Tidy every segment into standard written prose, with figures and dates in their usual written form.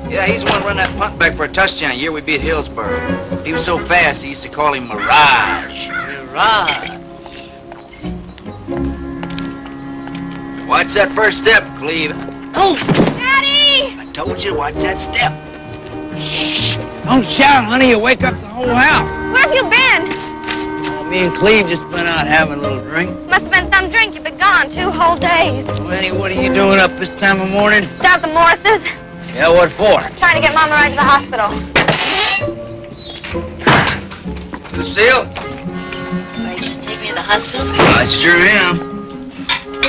Yeah, he's the one running that punt back for a touchdown the year we beat Hillsborough. He was so fast, they used to call him Mirage. Mirage. Watch that first step, Cleve. Oh! Daddy! I told you to watch that step. Don't shout, honey. You'll wake up the whole house. Where have you been? Me and Cleve just been out having a little drink. Must have been some drink. You've been gone 2 whole days. Well, Annie, what are you doing up this time of morning? Down at the Morrises. Yeah, what for? Trying to get Mama right to the hospital. Lucille? Are you gonna take me to the hospital? I sure am.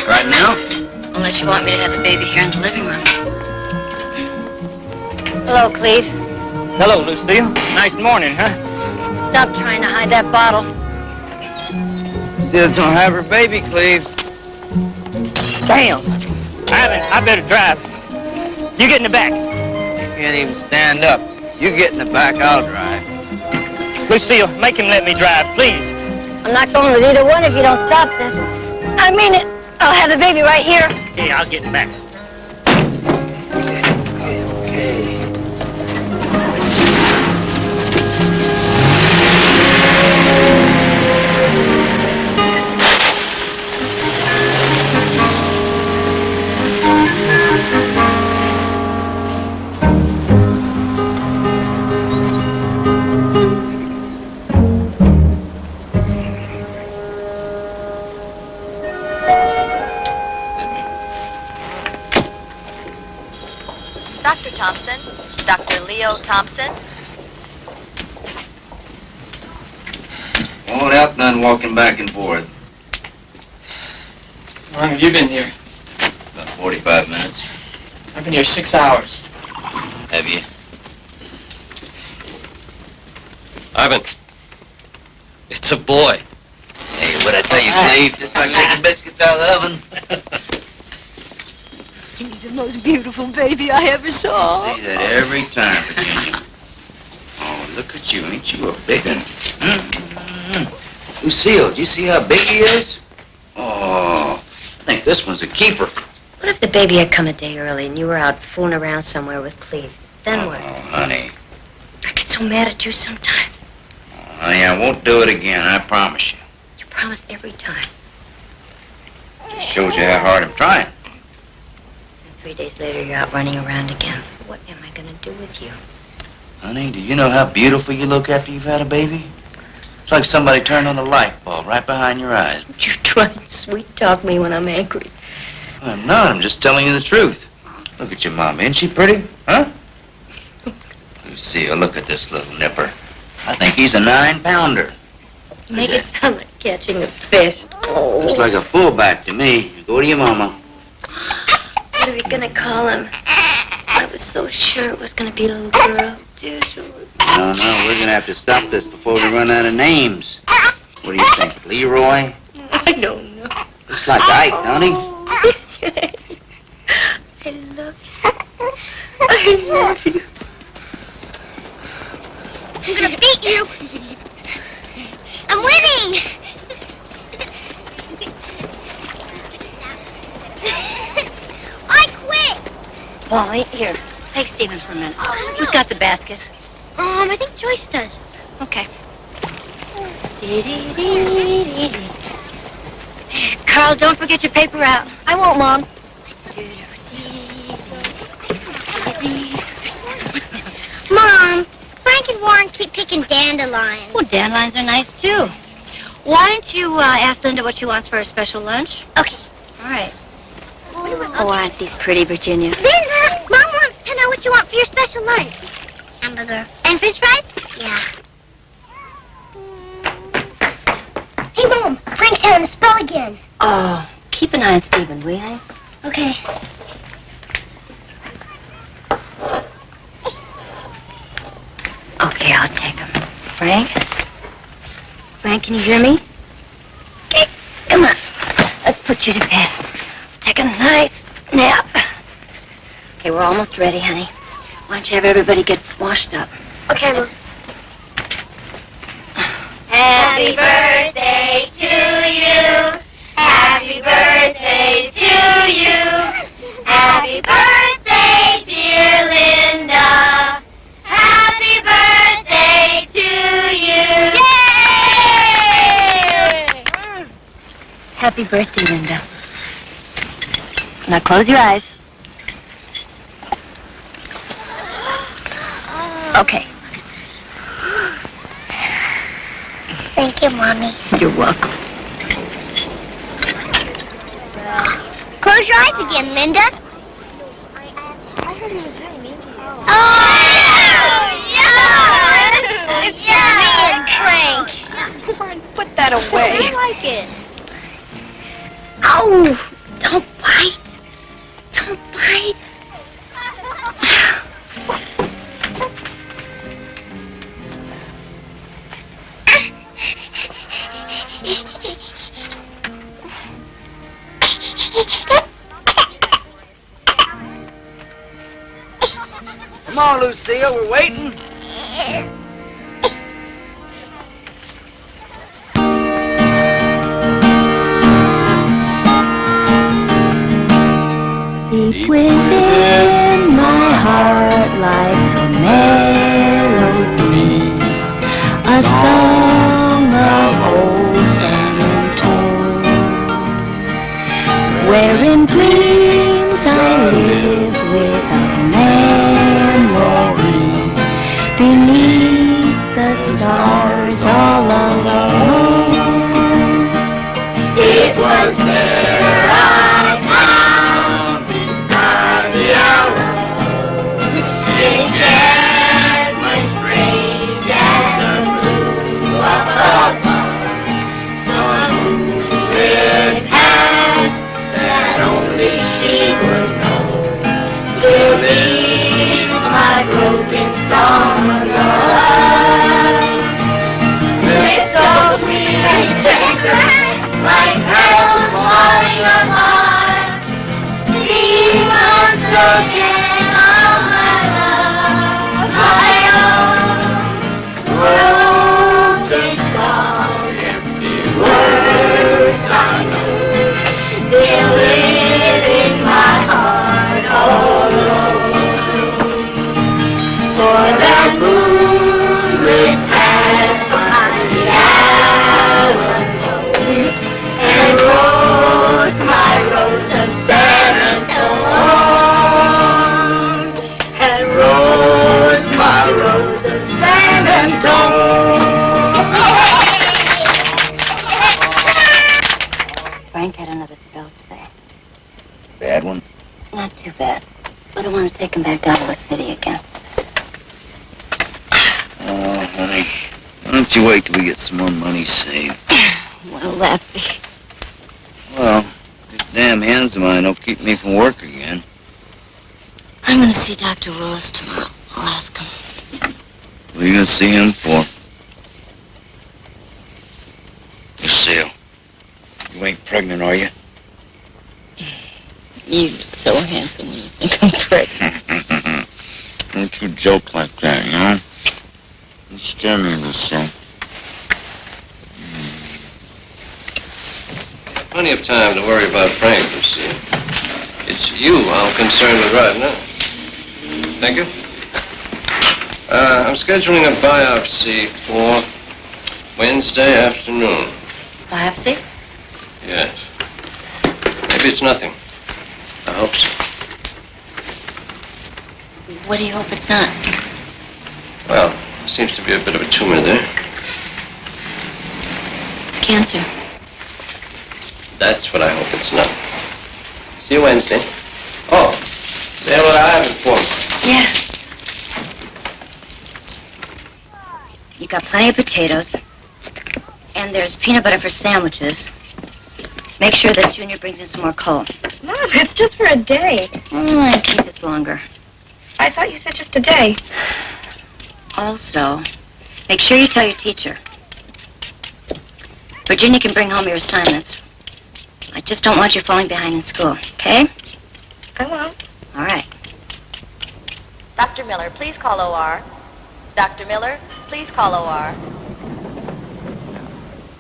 Right now? Unless you want me to have the baby here in the living room. Hello, Cleve. Hello, Lucille. Nice morning, huh? Stop trying to hide that bottle. Just don't have her baby, Cleve. Damn. I better drive. You get in the back. Can't even stand up. You get in the back, I'll drive. Lucille, make him let me drive, please. I'm not going with either one if you don't stop this. I mean it. I'll have the baby right here. Yeah, I'll get in the back. Okay. Dr. Thompson, Dr. Leo Thompson. Won't help none walking back and forth. How long have you been here? About 45 minutes. I've been here 6 hours. Have you? Ivan, it's a boy. Hey, what'd I tell you, Cleve? Just like making biscuits out of the oven. He's the most beautiful baby I ever saw. See that every time, Virginia. Oh, look at you. Ain't you a big one? Lucille, do you see how big he is? Oh, I think this one's a keeper. What if the baby had come a day early and you were out fooling around somewhere with Cleve? Then what? Oh, honey. I get so mad at you sometimes. Honey, I won't do it again, I promise you. You promise every time. Just shows you how hard I'm trying. And 3 days later, you're out running around again. What am I going to do with you? Honey, do you know how beautiful you look after you've had a baby? It's like somebody turned on a light bulb right behind your eyes. You try and sweet-talk me when I'm angry. I'm not. I'm just telling you the truth. Look at your mom. Ain't she pretty? Huh? Lucille, look at this little nipper. I think he's a 9-pounder. Make it sound like catching a fish. Oh. Looks like a fullback to me. Go to your mama. What are we going to call him? I was so sure it was going to be a little girl. No, we're going to have to stop this before we run out of names. What do you think, Leroy? I don't know. Looks like Ike, don't he? I love you. I love you. I'm gonna beat you. I'm winning. I quit. Paul, here. Take Stephen for a minute. Who's got the basket? I think Joyce does. Okay. Carl, don't forget your paper out. I won't, Mom. Mom, Frank and Warren keep picking dandelions. Well, dandelions are nice, too. Why don't you ask Linda what she wants for her special lunch? Okay. All right. Oh, aren't these pretty, Virginia? Linda, Mom wants to know what you want for your special lunch. Hamburger. And French fries? Yeah. Hey, Mom, Frank's having a spell again. Oh, keep an eye on Stephen, will you? Okay. Okay, I'll take him. Frank? Frank, can you hear me? Okay, come on. Let's put you to bed. Take a nice nap. Okay, we're almost ready, honey. Why don't you have everybody get washed up? Okay, Mom. Happy birthday to you. Happy birthday to you. Happy birthday, dear Linda. birthday, Linda. Now close your eyes. Okay. Thank you, Mommy. You're welcome. Close your eyes again, Linda. Oh, yeah! It's me and Frank. Put that away. I like it. Ow! Don't bite. Don't bite. Come on, Lucille, we're waiting. Deep within my heart lies a melody, a song of old San Antonio, where in dreams I live without memory, beneath the stars all alone. It was there I found beside the arrow. Enchantment strange as the blue of the moonlit past that only she would know. Still leaves my broken song alive. It's so sweet and tender, like petals falling apart. Demons again, all my love, my own. Broken song, empty words I know, still live in my heart all alone. For that moonlit past behind the Alamo, and rose my rose of San Antone, and rose my rose of San Antone. Frank had another spell today. Bad one? Not too bad. But I want to take him back down to the city again. Oh, honey. Why don't you wait till we get some more money saved? What'll that be? Well, these damn hands of mine don't keep me from work again. I'm going to see Dr. Willis tomorrow. I'll ask him. What are you gonna see him for? Lucille, you ain't pregnant, are you? You look so handsome when you think I'm pregnant. Don't you joke like that, you know? You scare me, Lucille. Plenty of time to worry about Frank, Lucille. It's you I'm concerned with right now. Thank you. I'm scheduling a biopsy for Wednesday afternoon. Biopsy? Yes. Maybe it's nothing. I hope so. What do you hope it's not? Well, seems to be a bit of a tumor there. Cancer. That's what I hope it's not. See you Wednesday. Oh, say hello to Ivan for me. Yeah. You got plenty of potatoes. And there's peanut butter for sandwiches. Make sure that Junior brings in some more coal. Mom, it's just for a day. In case it's longer. I thought you said just a day. Also, make sure you tell your teacher. Virginia can bring home your assignments. I just don't want you falling behind in school, okay? I won't. All right. Dr. Miller, please call OR. Dr. Miller, please call OR.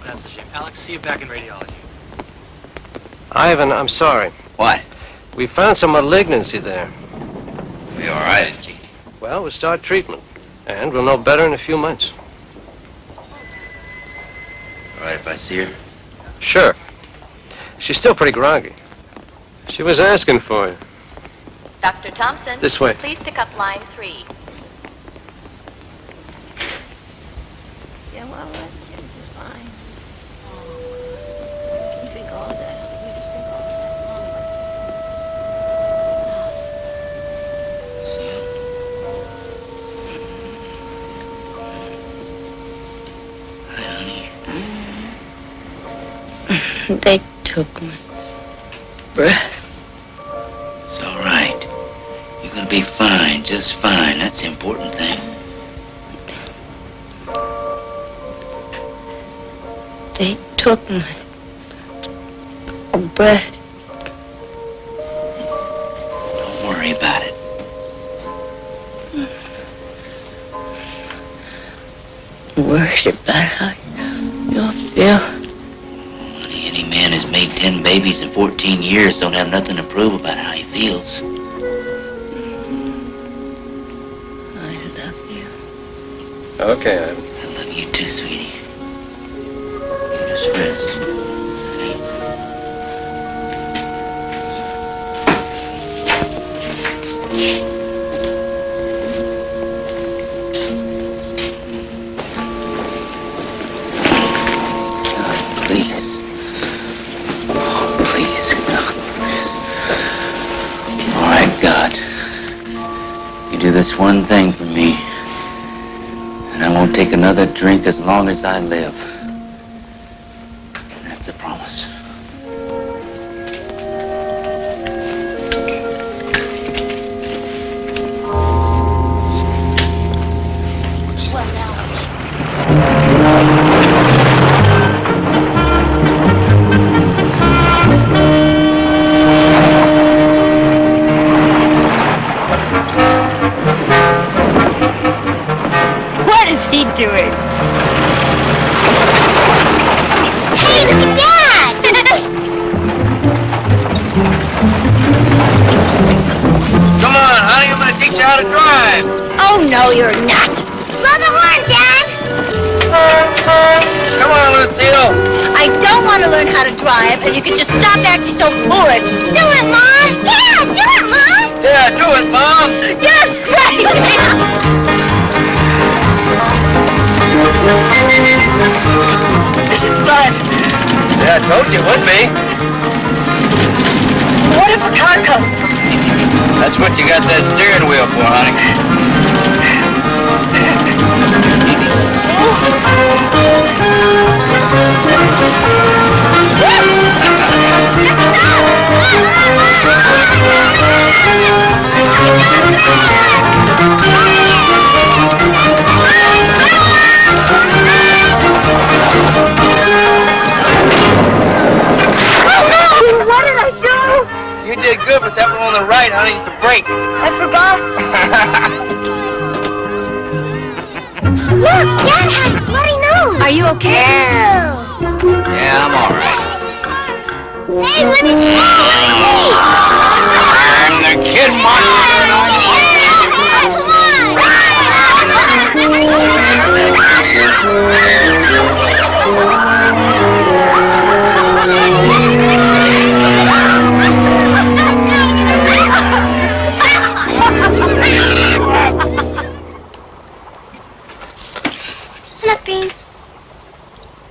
That's a shame. Alex, see you back in radiology. Ivan, I'm sorry. What? We found some malignancy there. We all right, ain't you? Well, we'll start treatment. And we'll know better in a few months. All right if I see her? Sure. She's She's still pretty groggy. She was asking for you. Dr. Thompson. This way. Please pick up line 3. Yeah, well, this is fine. You can drink all of that. You just drink all of that. They took my breath. It's all right. You're gonna be fine, just fine. That's the important thing. They took my breath. Don't worry about it. Worried about how you'll feel. Honey, any man who's made 10 babies in 14 years don't have nothing to prove about how he feels. I love you. Okay, Ivan. I love you too, sweetie. You just rest. Okay? Please. Oh, please, God, please. All right, God. You do this one thing for me, and I won't take another drink as long as I live. That's a promise. What is he doing? Hey, look at Dad! Come on, honey, I'm gonna teach you how to drive. Oh, no, you're not. Blow the horn, Dad! Come on, Lucille. I don't want to learn how to drive, and you can just stop acting so foolish. Do it, Mom! Yeah, do it, Mom! Yeah, do it, Mom. You're crazy! This is fun. Yeah, I told you it would be. What if a car comes? That's what you got that steering wheel for, honey. What did I do? You did good, but that one on the right, honey, is a brake. I forgot. Look, Dad has a bloody nose! Are you okay? Yeah, I'm all right. Hey, let me see! I'm the kid monster. Just enough beans.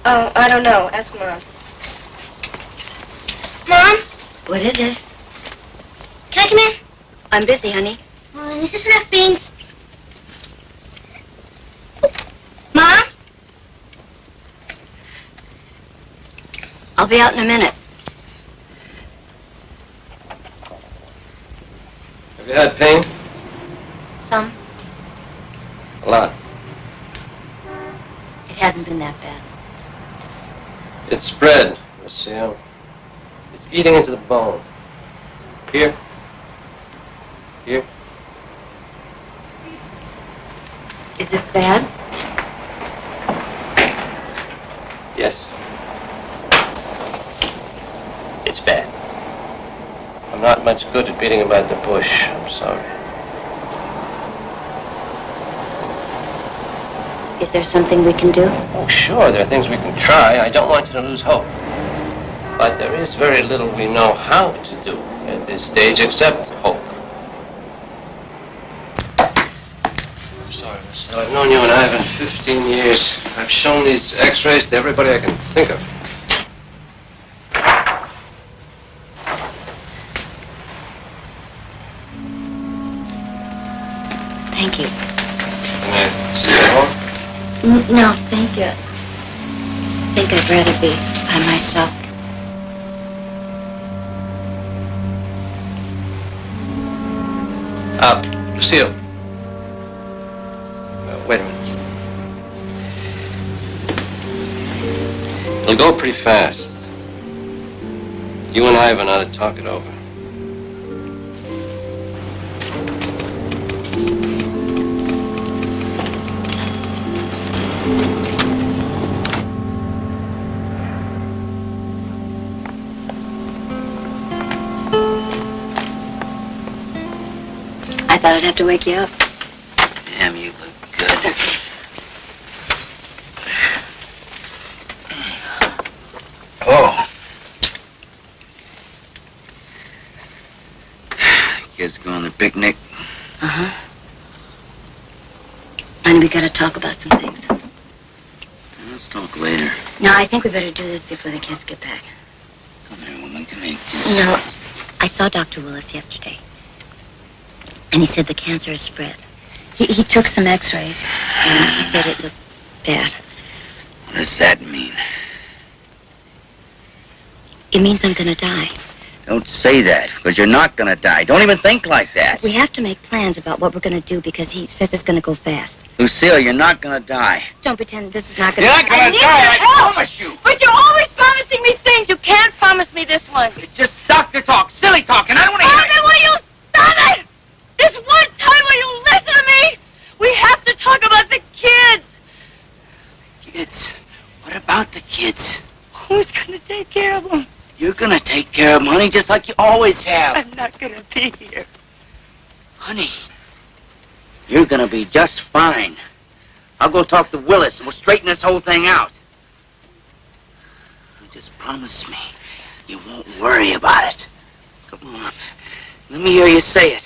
Oh, I don't know. Ask Mom. Mom, What is it? can I come in? I'm busy, honey. Is this enough beans? Mom? I'll be out in a minute. Have you had pain? Some. A lot. It hasn't been that bad. It's spread, Lucille. It's eating into the bone. Here. Here. Is it bad? Yes. It's bad. I'm not much good at beating about the bush. I'm sorry. Is there something we can do? Oh, sure, there are things we can try. I don't want you to lose hope. But there is very little we know how to do at this stage except hope. I'm sorry, miss. I've known you and Ivan 15 years. I've shown these x-rays to everybody I can think of. Thank you. Can I see you home? No, thank you. I think I'd rather be by myself. Lucille. Wait a minute. It'll go pretty fast. You and Ivan ought to talk it over. I thought I'd have to wake you up. Damn, you look good. Oh. Kids going on the picnic? Uh-huh. And we gotta talk about some things. Let's talk later. No, I think we better do this before the kids get back. Come here, woman. Come here, kiss. No, I saw Dr. Willis yesterday. And he said the cancer has spread. He took some x-rays, and he said it looked bad. What does that mean? It means I'm gonna die. Don't say that, because you're not gonna die. Don't even think like that. We have to make plans about what we're gonna do because he says it's gonna go fast. Lucille, you're not gonna die. Don't pretend this is not gonna You're not gonna die, I promise you. But you're always promising me things. You can't promise me this one. It's just doctor talk, silly talk, and I don't want to hear it. Ivan, will you stop it? This one time will you listen to me? We have to talk about the kids. Kids? What about the kids? Who's gonna take care of them? You're gonna take care of them, honey, just like you always have. I'm not gonna be here. Honey, you're gonna be just fine. I'll go talk to Willis and we'll straighten this whole thing out. You just promise me you won't worry about it. Come on. Let me hear you say it.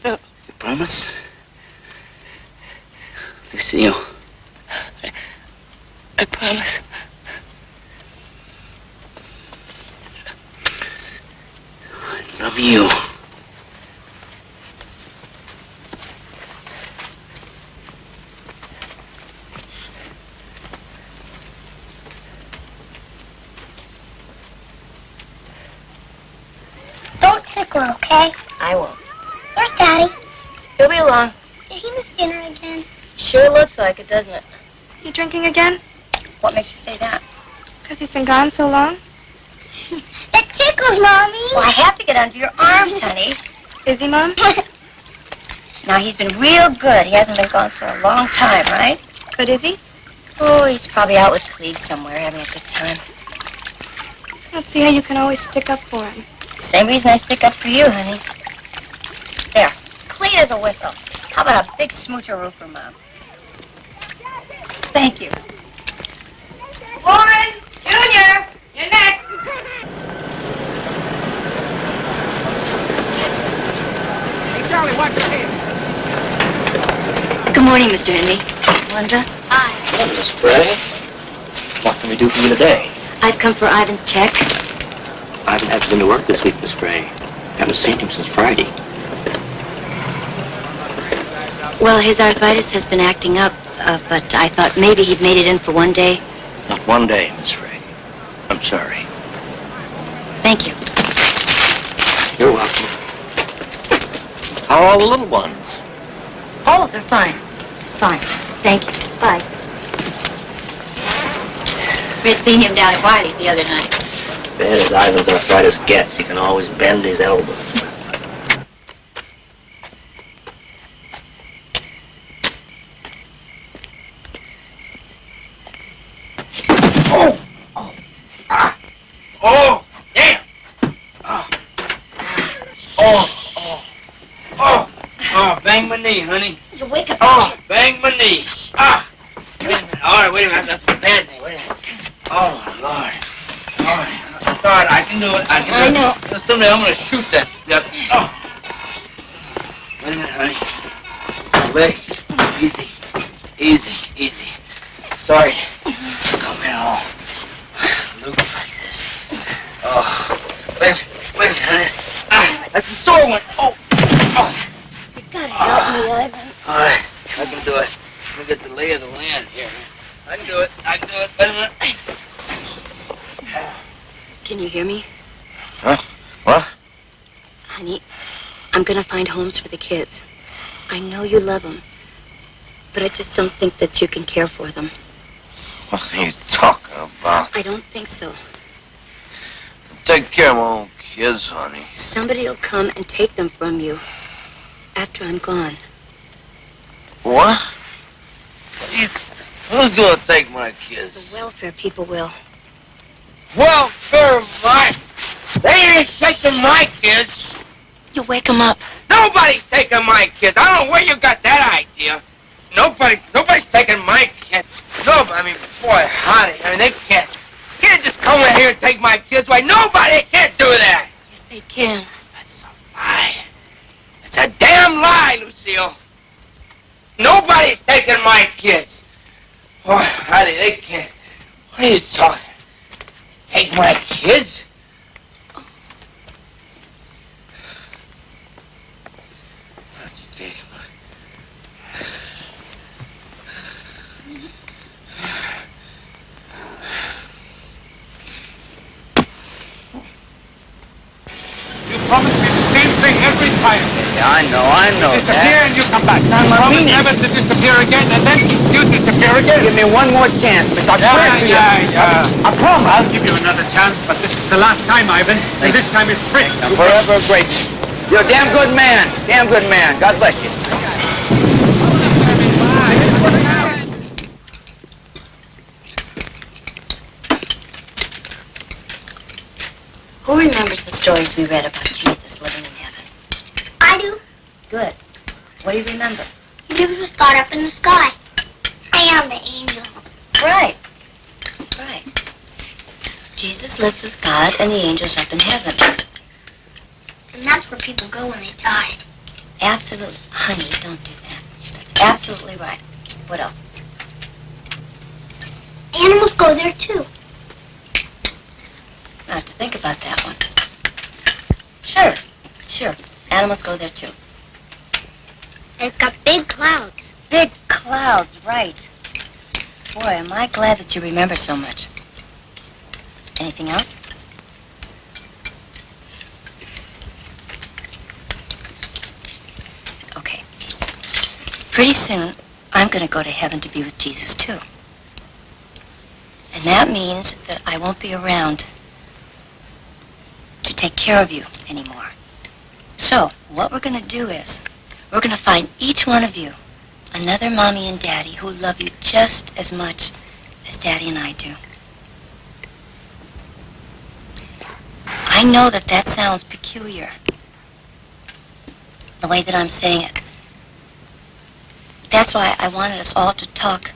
No. You promise? Lucille. I promise. I love you. Don't tickle, okay? I won't. Where's Daddy? He'll be along. Did he miss dinner again? Sure looks like it, doesn't it? Is he drinking again? What makes you say that? Because he's been gone so long? That tickles, Mommy. Well, I have to get under your arms, honey. Is he, Mom? Now, he's been real good. He hasn't been gone for a long time, right? But is he? Oh, he's probably out with Cleve somewhere having a good time. Let's see how you can always stick up for him. Same reason I stick up for you, honey. There, clean as a whistle. How about a big smoocheroo for Mom? Thank you. Warren! Junior! You're next! Hey, Charlie, watch your head. Good morning, Mr. Henry. Wanda? Hi. Hello, Miss Frey. What can we do for you today? I've come for Ivan's check. Ivan hasn't been to work this week, Miss Frey. Haven't seen him since Friday. Well, his arthritis has been acting up, but I thought maybe he'd made it in for one day. Not one day, Miss Frey. I'm sorry. Thank you. You're welcome. How are all the little ones? Oh, they're fine. It's fine. Thank you. Bye. We'd seen him down at Wiley's the other night. Bad as Ivan's arthritis gets, he can always bend his elbow. Oh, damn. Oh, bang my knee, honey. You wake up. Oh, bang my knee. Ah. Wait a minute. All right, wait a minute. That's a bad thing. Wait a minute. Oh, Lord. All right. start. I can do it. I can do it. I know. Someday I'm gonna shoot that step. Oh. Wait a minute, honey. Wait. Easy. Easy. Easy. Sorry. Come in all loop like this. Oh. Wait, honey. That's the sore one. Oh. You gotta help me, Ivan. All right. I can do it. Let's look at the lay of the land here. I can do it. I can do it. Wait a minute. Can you hear me? Huh? What? Honey, I'm gonna find homes for the kids. I know you love them, but I just don't think that you can care for them. What are you talking about? I don't think so. Take care of my own kids, honey. Somebody will come and take them from you after I'm gone. What? Who's gonna take my kids? The welfare people will. Welfare, my... They ain't taking my kids. You wake them up. Nobody's taking my kids. I don't know where you got that idea. Nobody's taking my kids. Nobody, I mean, boy, honey, I mean, they can't just come in here and take my kids away. Nobody can't do that. Yes, they can. That's a lie. It's a damn lie, Lucille. Nobody's taking my kids. Oh, honey, they can't. What are you talking? Take my kids? You promised me the same thing every time. Yeah, I know. Disappear and you come back. Promise never to disappear again, and then you disappear again. Give me one more chance, bitch. I swear to you. I promise. I'll give you another chance, but this is the last time, Ivan. And this time it's Fritz. I'm forever grateful. You're a damn good man. Damn good man. God bless you. Who remembers the stories we read about Jesus living in heaven? I do. Good. What do you remember? He lives with God up in the sky. And the angels. Right. Right. Jesus lives with God and the angels up in heaven. And that's where people go when they die. Absolutely. Honey, don't do that. That's absolutely right. What else? Animals go there too. I have to think about that one. Sure. Animals go there too. And it's got big clouds. Big clouds, right. Boy, am I glad that you remember so much. Anything else? Okay. Pretty soon, I'm going to go to heaven to be with Jesus too. And that means that I won't be around to take care of you anymore. So, what we're going to do is, we're going to find each one of you another mommy and daddy who love you just as much as Daddy and I do. I know that that sounds peculiar, the way that I'm saying it. That's why I wanted us all to talk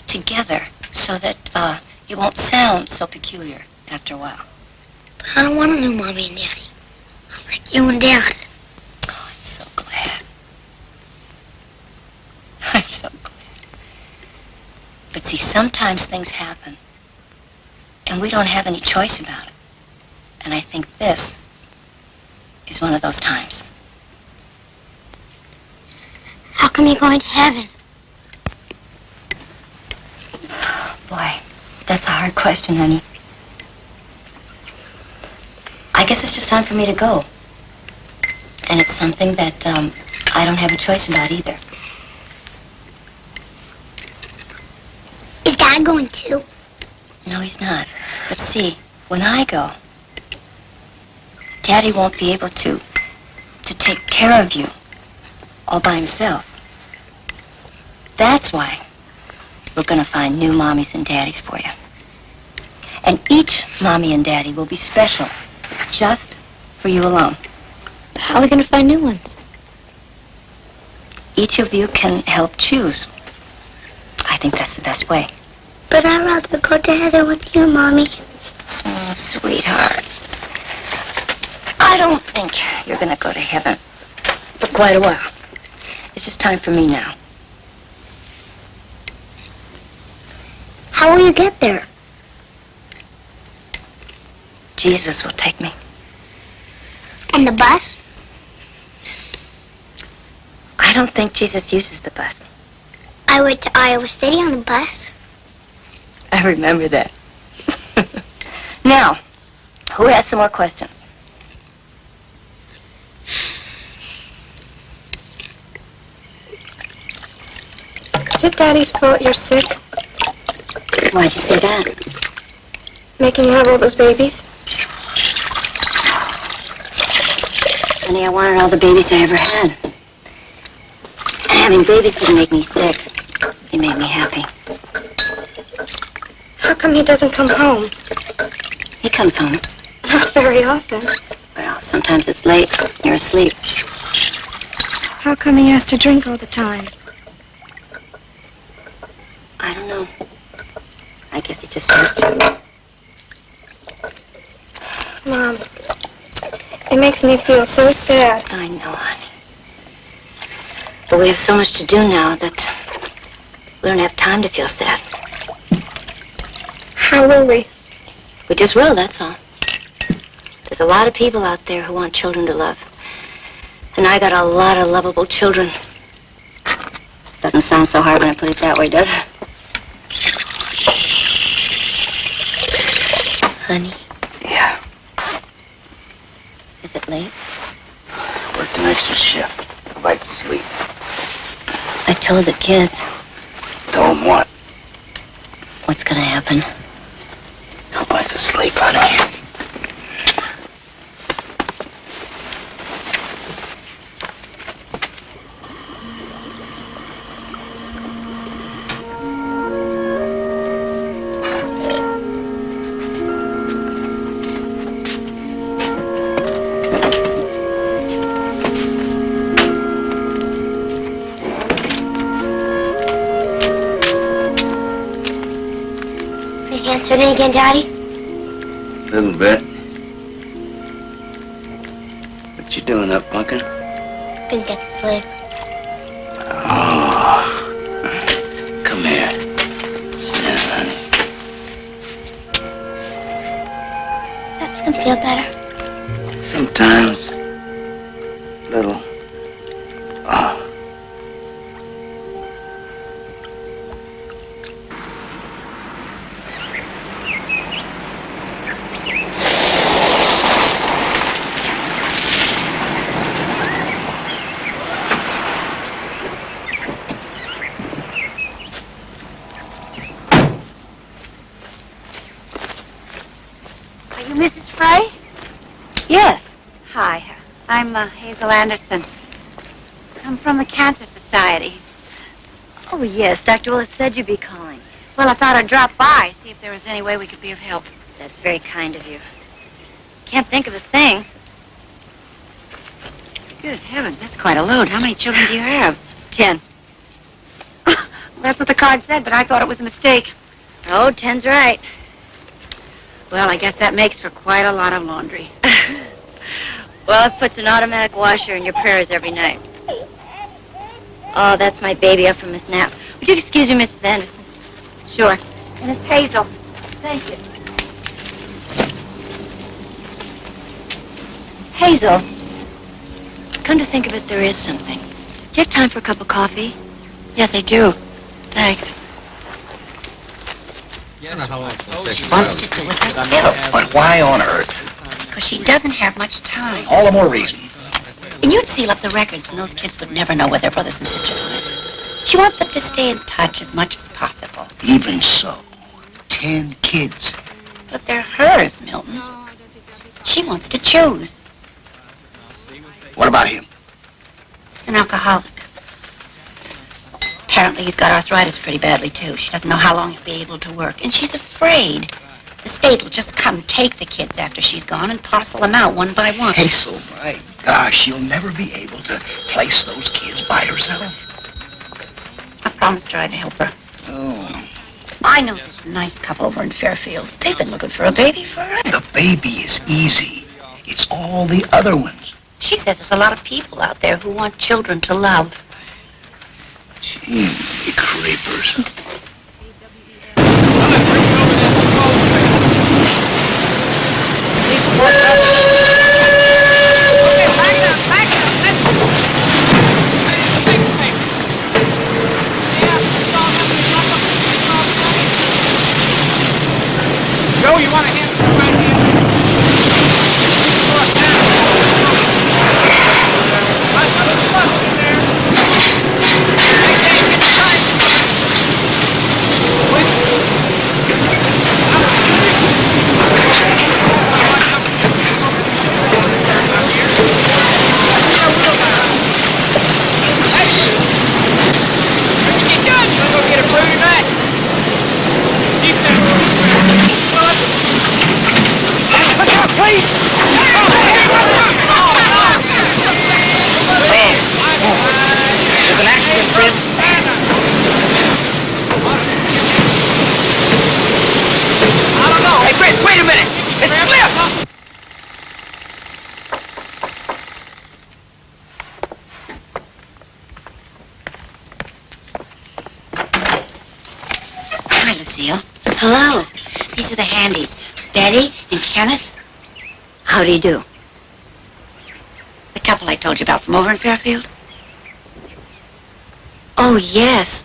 together so that it won't sound so peculiar after a while. But I don't want a new mommy and daddy. I like you and Dad. Oh, I'm so glad. I'm so glad. But see, sometimes things happen, and we don't have any choice about it. And I think this is one of those times. How come you're going to heaven? Boy, that's a hard question, honey. I guess it's just time for me to go. And it's something that I don't have a choice about either. Is Dad going too? No, he's not. But see, when I go, Daddy won't be able to take care of you all by himself. That's why we're going to find new mommies and daddies for you. And each mommy and daddy will be special, just for you alone. But how are we going to find new ones? Each of you can help choose. I think that's the best way. But I'd rather go to heaven with you, Mommy. Oh, sweetheart. I don't think you're going to go to heaven for quite a while. It's just time for me now. How will you get there? Jesus will take me. And the bus? I don't think Jesus uses the bus. I went to Iowa City on the bus. I remember that. Now, who has some more questions? Is it Daddy's fault you're sick? Why'd you say that? Making you have all those babies? Honey, I wanted all the babies I ever had. And having babies didn't make me sick. It made me happy. How come he doesn't come home? He comes home. Not very often. Well, sometimes it's late. You're asleep. How come he has to drink all the time? I don't know. I guess he just has to. Mom, it makes me feel so sad. I know, honey. But we have so much to do now that we don't have time to feel sad. How will we? We just will, that's all. There's a lot of people out there who want children to love. And I got a lot of lovable children. Doesn't sound so hard when I put it that way, does it? Honey? Yeah. Is it late? Worked an extra shift. I'd like to sleep. I told the kids. Told them what? What's gonna happen? I'd like to sleep, honey. Are you answering again, Daddy? A little bit. What you doing up, Pumpkin? Gonna get to sleep. Oh. Come here. Sit down, honey. Does that make him feel better? Sometimes. Little. Oh. Are you Mrs. Frey? Yes. Hi, I'm Hazel Anderson. I'm from the Cancer Society. Oh, yes. Dr. Willis said you'd be calling. Well, I thought I'd drop by, see if there was any way we could be of help. That's very kind of you. Can't think of a thing. Good heavens, that's quite a load. How many children do you have? 10. That's what the card said, but I thought it was a mistake. Oh, 10's right. Well, I guess that makes for quite a lot of laundry. Well, it puts an automatic washer in your prayers every night. Oh, that's my baby up from his nap. Would you excuse me, Mrs. Anderson? Sure. And it's Hazel. Thank you. Hazel, come to think of it, there is something. Do you have time for a cup of coffee? Yes, I do. Thanks. She wants to do it herself. But why on earth? Because she doesn't have much time. All the more reason. And you'd seal up the records, and those kids would never know where their brothers and sisters went. She wants them to stay in touch as much as possible. Even so, 10 kids. But they're hers, Milton. She wants to choose. What about him? He's an alcoholic. Apparently he's got arthritis pretty badly, too. She doesn't know how long he'll be able to work. And she's afraid the state will just come take the kids after she's gone and parcel them out one by one. Hazel, my gosh, she'll never be able to place those kids by herself. I promised her I'd help her. Oh. I know this nice couple over in Fairfield. They've been looking for a baby forever. The baby is easy. It's all the other ones. She says there's a lot of people out there who want children to love. Gee, you creepers. Joe, you want to hand it right here? Hi, Lucille. Hello. These are the handies. Betty and Kenneth. How do you do? The couple I told you about from over in Fairfield? Oh, yes.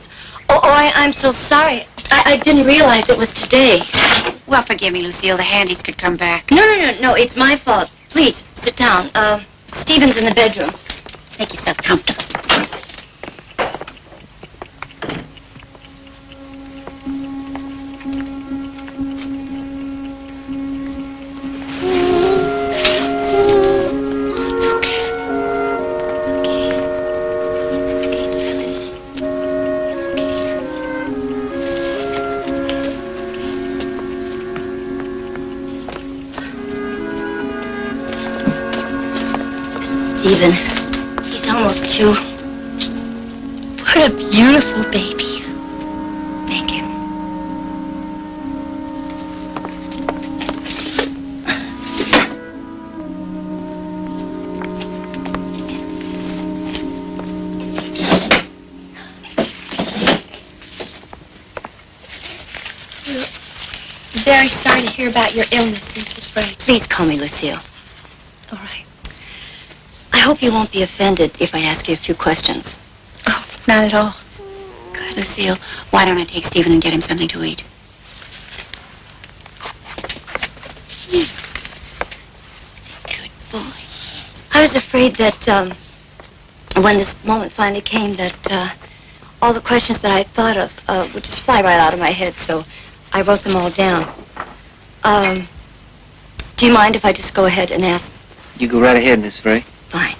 I'm so sorry. I didn't realize it was today. Well, forgive me, Lucille. The handies could come back. No, it's my fault. Please, sit down. Stephen's in the bedroom. Make yourself comfortable. Stephen, he's almost 2. What a beautiful baby. Thank you. Very sorry to hear about your illness, Mrs. Frey. Please call me Lucille. All right. I hope you won't be offended if I ask you a few questions. Oh, not at all. Good. Lucille, why don't I take Stephen and get him something to eat? Good boy. I was afraid that when this moment finally came that all the questions that I thought of would just fly right out of my head, so I wrote them all down. Do you mind if I just go ahead and ask? You go right ahead, Miss Frey. Fine.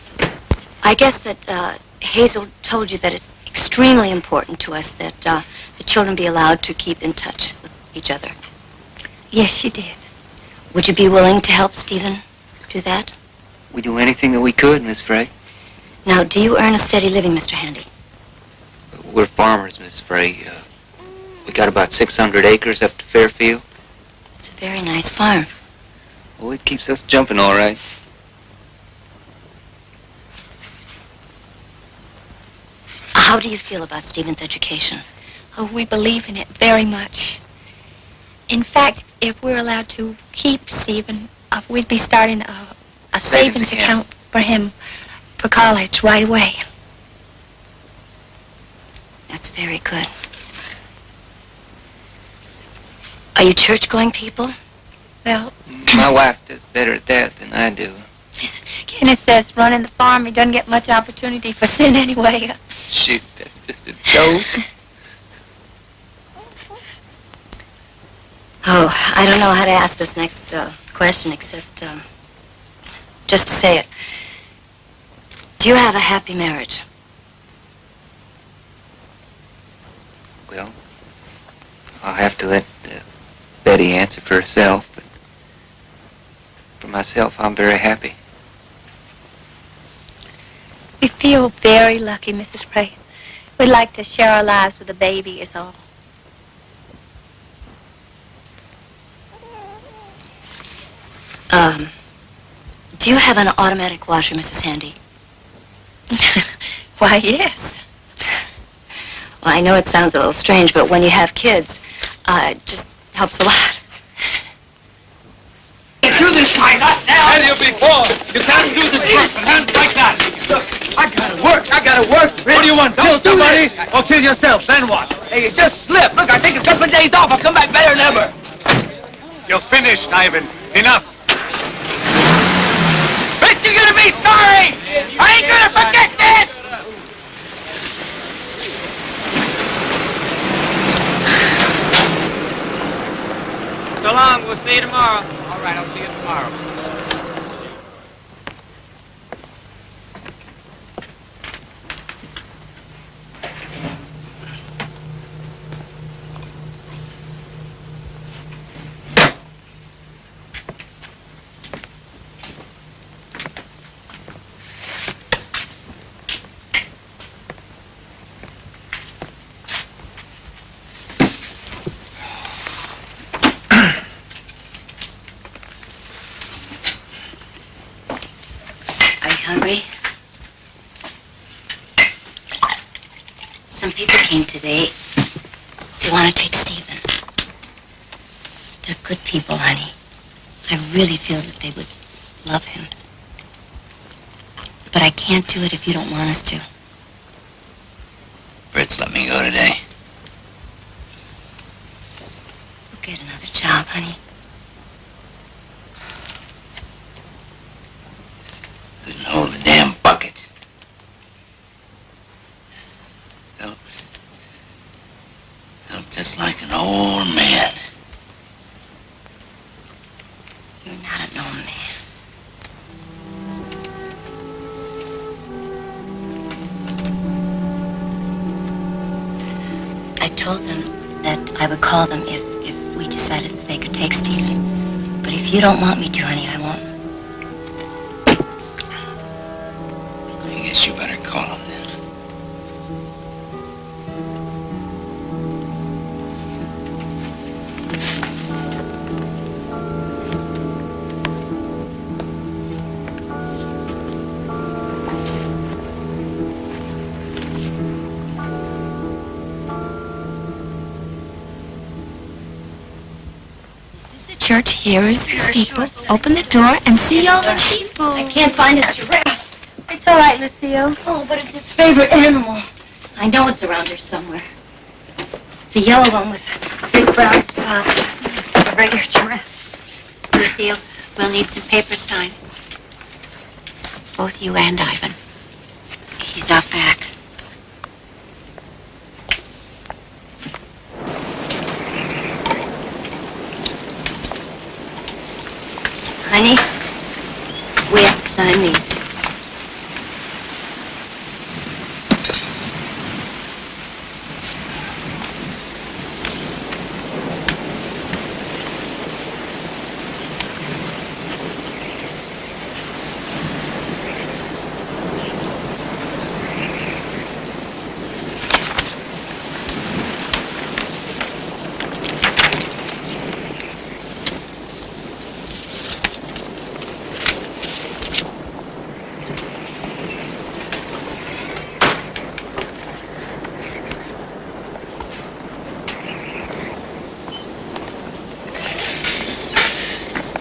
I guess that Hazel told you that it's extremely important to us that the children be allowed to keep in touch with each other. Yes, she did. Would you be willing to help Stephen do that? We do anything that we could, Miss Frey. Now, do you earn a steady living, Mr. Handy? We're farmers, Miss Frey. We got about 600 acres up to Fairfield. It's a very nice farm. Well, it keeps us jumping all right. How do you feel about Stephen's education? Oh, we believe in it very much. In fact, if we're allowed to keep Stephen, we'd be starting a savings account for him for college right away. That's very good. Are you church-going people? Well, My wife does better at that than I do. Kenneth says running the farm, he doesn't get much opportunity for sin anyway. Shoot, that's just a joke. Oh, I don't know how to ask this next question except just to say it. Do you have a happy marriage? Well, I'll have to let Betty answer for herself, but for myself, I'm very happy. We feel very lucky, Mrs. Frey. We'd like to share our lives with a baby is all. Do you have an automatic washer, Mrs. Handy? Why, yes. Well, I know it sounds a little strange, but when you have kids, it just helps a lot. Do this, my nuts now! I tell you before, you can't do this work with hands like that. Look, I gotta work. What do you want, kill somebody or kill yourself? Then what? Hey, you just slip. Look, I take a couple of days off. I'll come back better than ever. You're finished, Ivan. Enough. Bet you're gonna be sorry! I ain't gonna forget this! So long. We'll see you tomorrow. All right, I'll see you tomorrow. Are you hungry? Some people came today. They want to take Stephen. They're good people, honey. I really feel that they would love him. But I can't do it if you don't want us to. Fritz let me go today. We'll get another job, honey. Couldn't hold the damn bucket. Felt just like an old man. You're not an old man. I told them that I would call them if we decided that they could take Stephen. But if you don't want me to, honey, I won't. I guess you better call him then. This is the church. Here is the steeple. Open the door and see all the people. I can't find his giraffe. It's all right, Lucille. Oh, but it's his favorite animal. I know it's around here somewhere. It's a yellow one with big brown spots. It's a regular giraffe. Lucille, we'll need some papers signed. Both you and Ivan. He's out back. Honey, we have to sign these.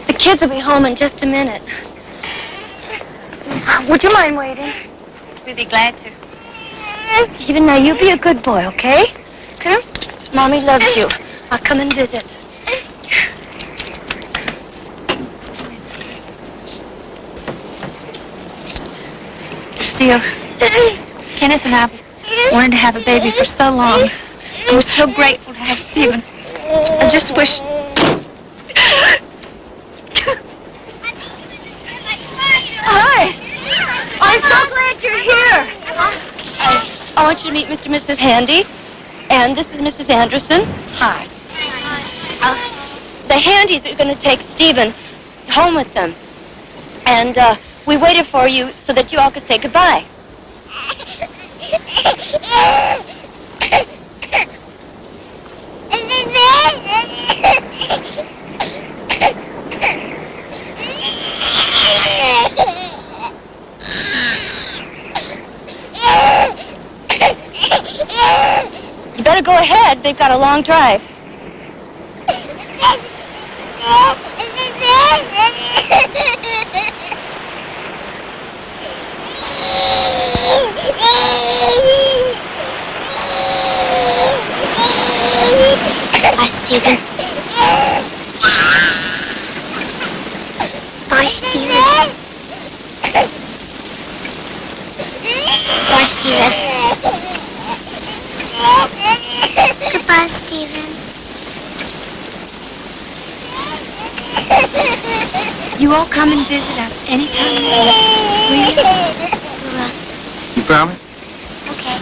The kids will be home in just a minute. Would you mind waiting? We'd be glad to. Stephen, now you be a good boy, okay? Okay? Mommy loves you. I'll come and visit. Lucille, Kenneth and I wanted to have a baby for so long. We're so grateful to have Stephen. I just wish... Hi! I'm so glad you're here. I want you to meet Mr. and Mrs. Handy. And this is Mrs. Anderson. Hi. The Handys are going to take Stephen home with them. And we waited for you so that you all could say goodbye. better go ahead. They've got a long drive. Bye, Stephen. Bye, Stephen. Bye, Stephen. Goodbye, Stephen. You all come and visit us anytime you want, will you? You promise? Okay.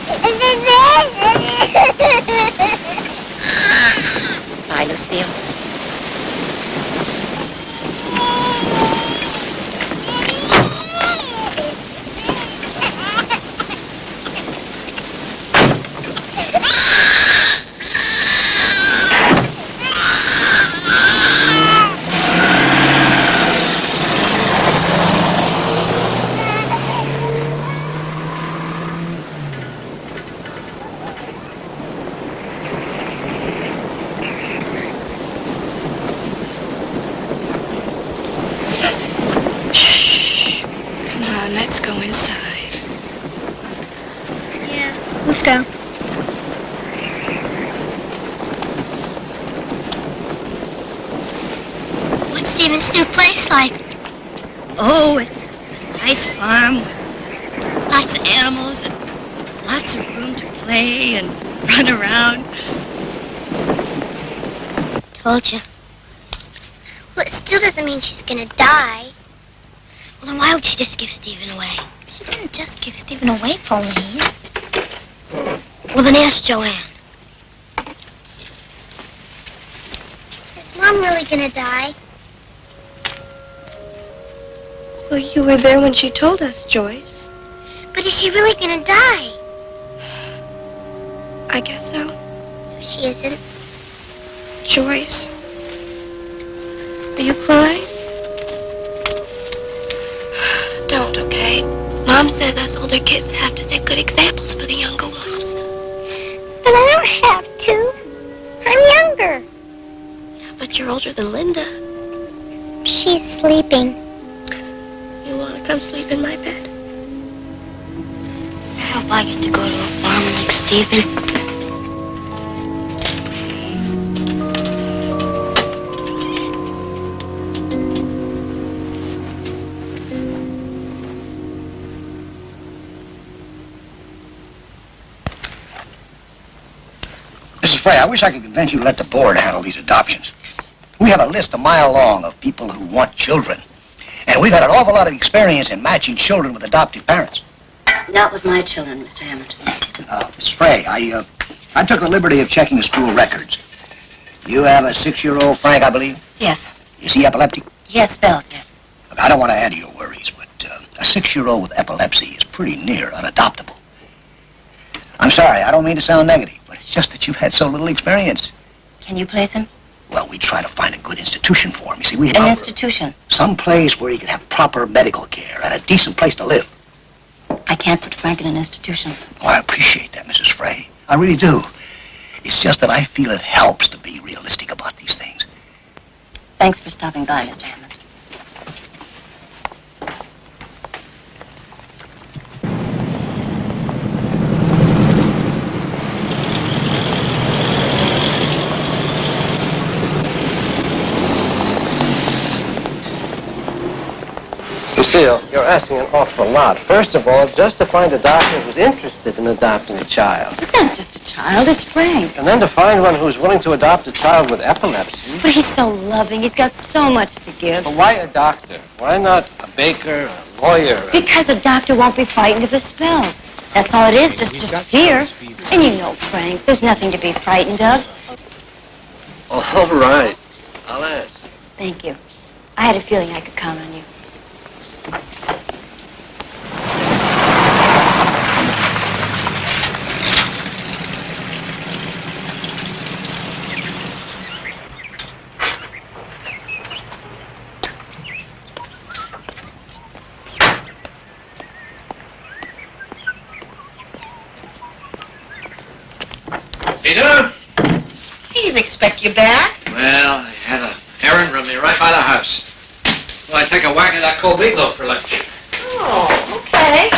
Bye, Lucille. Let's go inside. Yeah, let's go. What's Stephen's new place like? Oh, it's a nice farm with lots of animals and lots of room to play and run around. Told you. Well, it still doesn't mean she's gonna die. Well, then why would she just give Stephen away? She didn't just give Stephen away, Pauline. Well, then ask Joanne. Is Mom really gonna die? Well, you were there when she told us, Joyce. But is she really gonna die? I guess so. No, she isn't. Joyce. Are you crying? Don't, okay? Mom says us older kids have to set good examples for the younger ones. But I don't have to. I'm younger. Yeah, but you're older than Linda. She's sleeping. You want to come sleep in my bed? I hope I get to go to a farm like Stephen. Mrs. Frey, I wish I could convince you to let the board handle these adoptions. We have a list a mile long of people who want children. And we've had an awful lot of experience in matching children with adoptive parents. Not with my children, Mr. Hammond. Mrs. Frey, I took the liberty of checking the school records. You have a 6-year-old Frank, I believe? Yes. Is he epileptic? Yes, spells, yes. Look, I don't want to add to your worries, but a 6-year-old with epilepsy is pretty near unadoptable. I'm sorry, I don't mean to sound negative, but it's just that you've had so little experience. Can you place him? Well, we try to find a good institution for him. You see, we An have institution? some place where he can have proper medical care and a decent place to live. I can't put Frank in an institution. Oh, I appreciate that, Mrs. Frey. I really do. It's just that I feel it helps to be realistic about these things. Thanks for stopping by, Mr. Hammond. Lucille, you're asking an awful lot. First of all, just to find a doctor who's interested in adopting a child. It's not just a child, it's Frank. And then to find one who's willing to adopt a child with epilepsy. But he's so loving. He's got so much to give. But why a doctor? Why not a baker, a lawyer? Because a doctor won't be frightened of his spells. That's all it is, just fear. And you know, Frank, there's nothing to be frightened of. All right. I'll ask. Thank you. I had a feeling I could count on you. Peter? expect you back. Well, I had an errand run me right by the house. Well, I take a whack of that cold meatloaf for lunch. Oh, okay.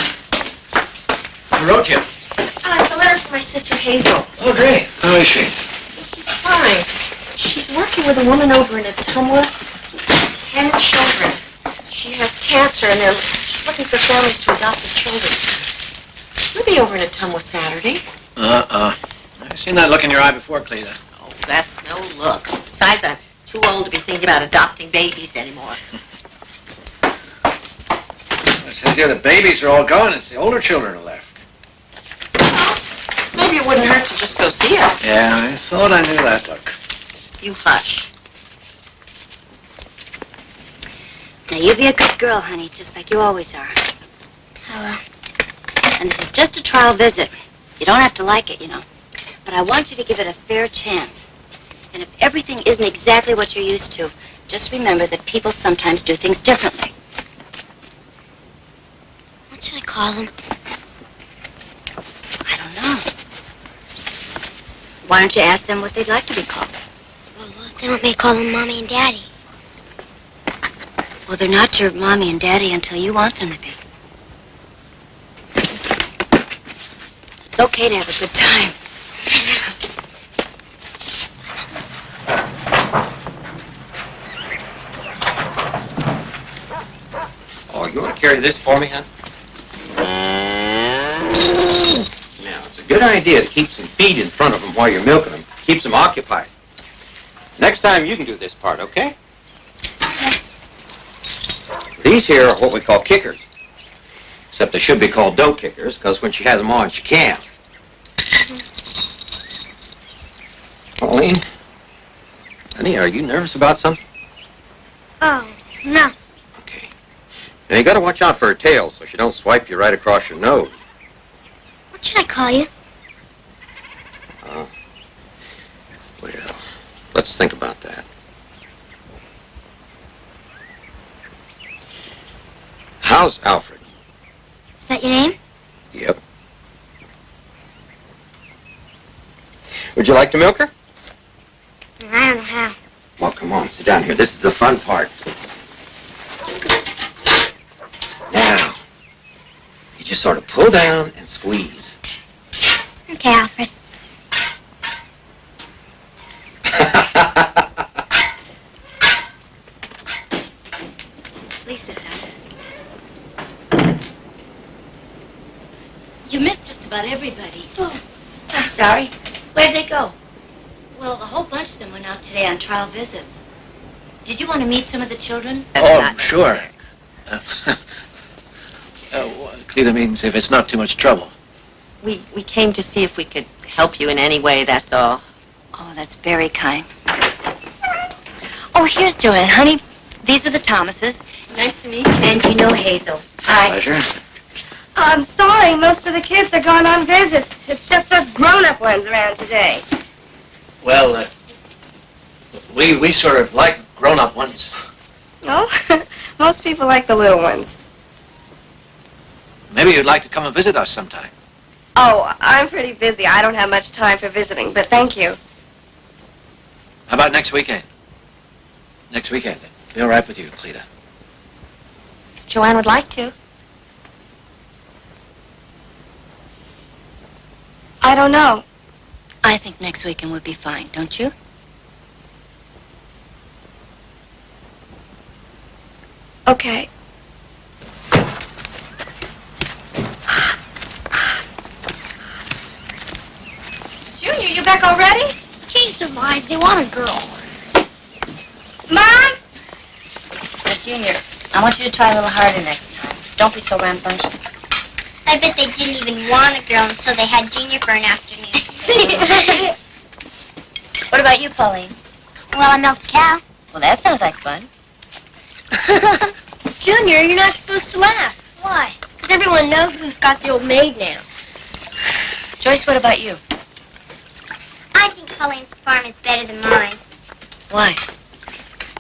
Who wrote you? It's a letter from my sister Hazel. Oh, great. How is she? Fine. She's working with a woman over in Ottumwa. 10 children. She has cancer, and she's looking for families to adopt the children. We'll be over in Ottumwa Saturday. I've seen that look in your eye before, Cleta. Oh, that's no look. Besides, I'm too old to be thinking about adopting babies anymore. It says here the babies are all gone. It's the older children who left. Maybe it wouldn't hurt to just go see her. Yeah, I thought I knew that look. You hush. Now, you be a good girl, honey, just like you always are. I will. And this is just a trial visit. You don't have to like it, you know. But I want you to give it a fair chance. And if everything isn't exactly what you're used to, just remember that people sometimes do things differently. What should I call them? I don't know. Why don't you ask them what they'd like to be called? Well, what if they want me to call them Mommy and Daddy? Well, they're not your mommy and daddy until you want them to be. It's okay to have a good time. Oh, you want to carry this for me, hon? Now, it's a good idea to keep some feed in front of them while you're milking them. Keeps them occupied. Next time, you can do this part, okay? Yes. These here are what we call kickers. Except they should be called dough kickers, because when she has them on, she can't. Pauline? Honey, are you nervous about something? Oh, no. Now, you got to watch out for her tail so she don't swipe you right across your nose. What should I call you? Well, let's think about that. How's Alfred? Is that your name? Yep. Would you like to milk her? I don't know how. Well, come on, sit down here. This is the fun part. Now, you just sort of pull down and squeeze. Okay, Alfred. Please sit down. You missed just about everybody. Oh, I'm sorry. Where'd they go? Well, a whole bunch of them went out today on trial visits. Did you want to meet some of the children? Sure. Cleta means if it's not too much trouble. We came to see if we could help you in any way, that's all. Oh, that's very kind. Oh, here's Joanne, honey. These are the Thomases. Nice to meet you. And you know Hazel. Hi. Pleasure. I'm sorry, most of the kids are gone on visits. It's just us grown-up ones around today. Well, we sort of like grown-up ones. Oh, most people like the little ones. Maybe you'd like to come and visit us sometime. Oh, I'm pretty busy. I don't have much time for visiting, but thank you. How about next weekend? Next weekend. Be all right with you, Cleta? Joanne would like to. I don't know. I think next weekend would be fine, don't you? Okay. Junior, you back already? Change their minds. They want a girl. Mom? Now, Junior, I want you to try a little harder next time. Don't be so rambunctious. I bet they didn't even want a girl until they had Junior for an afternoon. What about you, Pauline? Well, I milked a cow. Well, that sounds like fun. Junior, you're not supposed to laugh. Why? Because everyone knows who's got the old maid now. Joyce, what about you? I think Pauline's farm is better than mine. Why?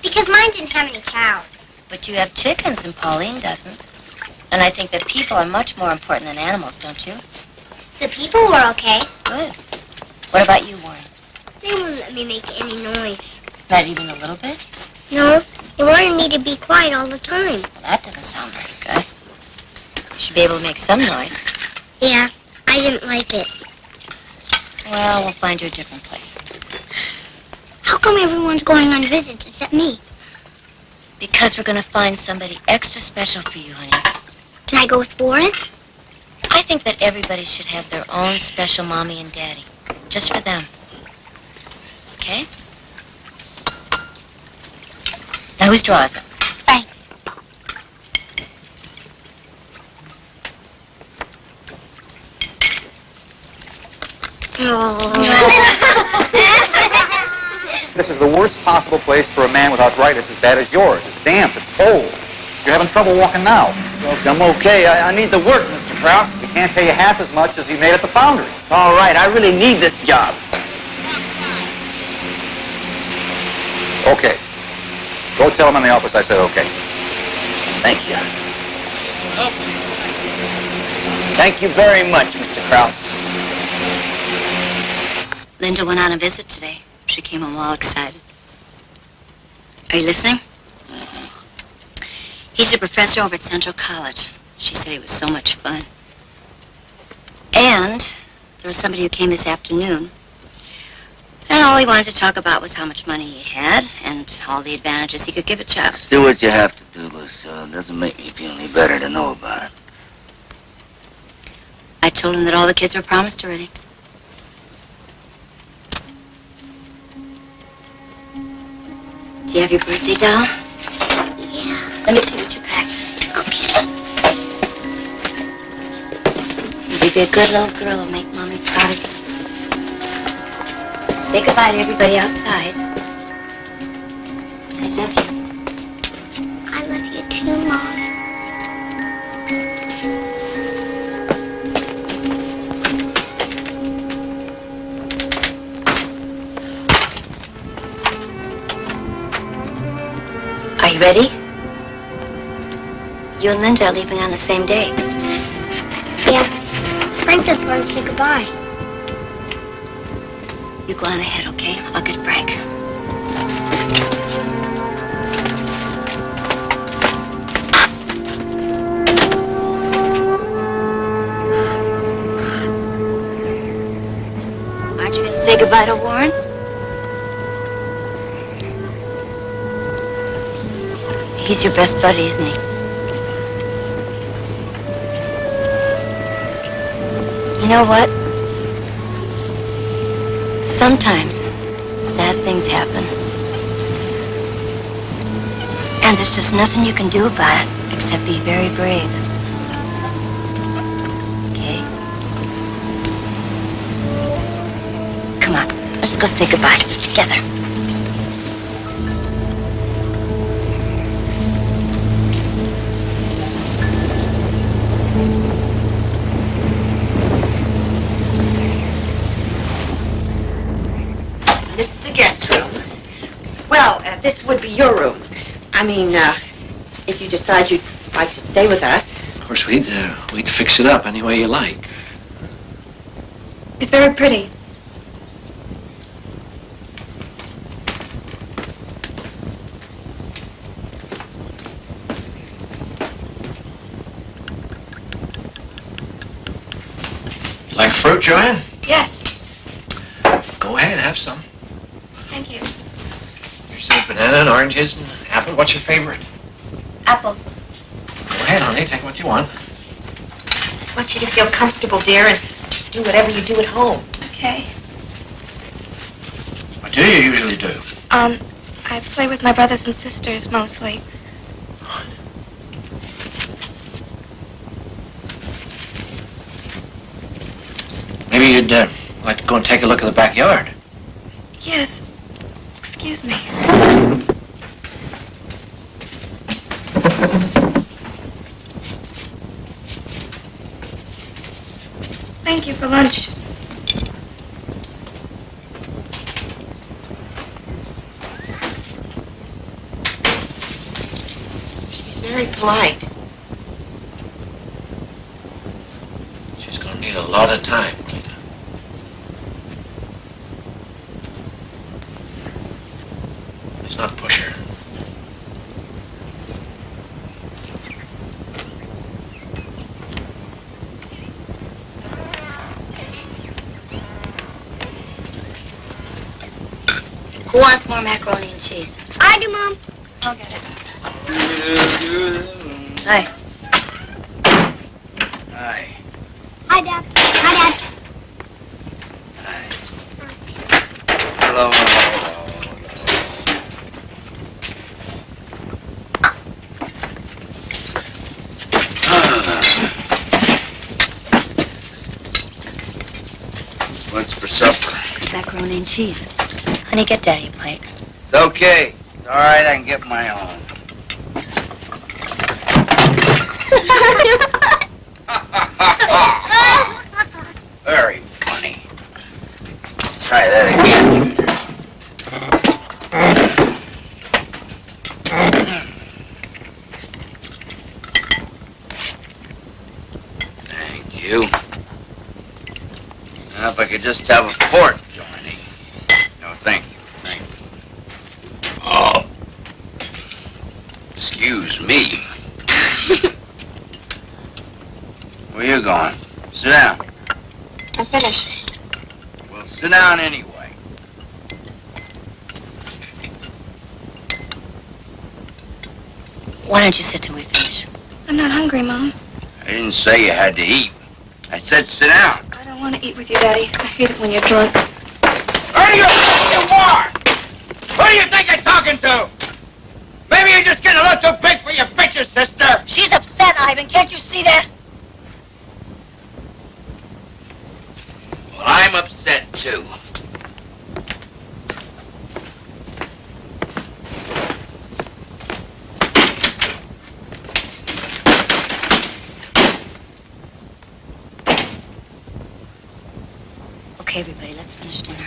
Because mine didn't have any cows. But you have chickens and Pauline doesn't. And I think that people are much more important than animals, don't you? The people were okay. Good. What about you, Warren? They were let me make any noise. Not even a little bit? No, they wanted me to be quiet all the time. Well, that doesn't sound very good. You should be able to make some noise. Yeah, I didn't like it. Well, we'll find you a different place. How come everyone's going on visits except me? Because we're going to find somebody extra special for you, honey. Can I go with Warren? I think that everybody should have their own special mommy and daddy. Just for them. Okay? Now, whose draw is it? Thanks. This is the worst possible place for a man with arthritis as bad as yours. It's damp, it's cold. You're having trouble walking now. Look, I'm okay. I need the work, Mr. Krause. We can't pay you half as much as you made at the foundry. It's all right. I really need this job. Okay. Go tell him in the office I said okay. Thank you. Thank you very much, Mr. Krause. Linda went on a visit today. She came home all excited. Are you listening? He's a professor over at Central College. She said he was so much fun. And there was somebody who came this afternoon. And all he wanted to talk about was how much money he had and all the advantages he could give a child. Just do what you have to do, Lucille. It doesn't make me feel any better to know about it. I told him that all the kids were promised already. Do you have your birthday doll? Yeah. Let me see what you packed. Okay. You'll be a good little girl and make Mommy proud of you. Say goodbye to everybody outside. I love you. I love you too, Mom. Are you ready? You and Linda are leaving on the same day. Yeah. Frank just wanted to say goodbye. You go on ahead, okay? I'll get Frank. Aren't you going to say goodbye to Warren? He's your best buddy, isn't he? You know what? Sometimes sad things happen. And there's just nothing you can do about it except be very brave. Okay? Come on, let's go say goodbye together. This is the guest room. Well, this would be your room. I mean, if you decide you'd like to stay with us. Of course, we'd fix it up any way you like. It's very pretty. You like fruit, Joanne? Yes. Go ahead, have some. Thank you. Here's some banana and oranges and apple. What's your favorite? Apples. Go ahead, honey, take what you want. I want you to feel comfortable, dear, and just do whatever you do at home. Okay. What do you usually do? I play with my brothers and sisters mostly. Maybe you'd like to go and take a look at the backyard. Yes. Excuse me. Thank you for lunch. She's very polite. She's going to need a lot of time, Lita. Let's not push her. Who wants more macaroni and cheese? I do, Mom. I'll get it. Hi. Hi. Hi, Dad. Hi, Dad. Hello. What's for supper? Macaroni and cheese. Honey, get Daddy a plate. It's okay. It's all right. I can get my own. Very funny. Let's try that again. Thank you. Now, if I could just have a fork, Johnny. No, thank you. Thank you. Oh. Excuse me. Where you going? Sit down. I'm finished. Well, sit down anyway. Why don't you sit till we finish? I'm not hungry, Mom. I didn't say you had to eat. I said sit down. I don't want to eat with you, Daddy. I hate it when you're drunk. Who do you think you are? Who do you think you're talking to? Maybe you're just getting a little too big for your bitches, sister. She's upset, Ivan. Can't you see that? Well, I'm upset too. Okay, everybody, let's finish dinner.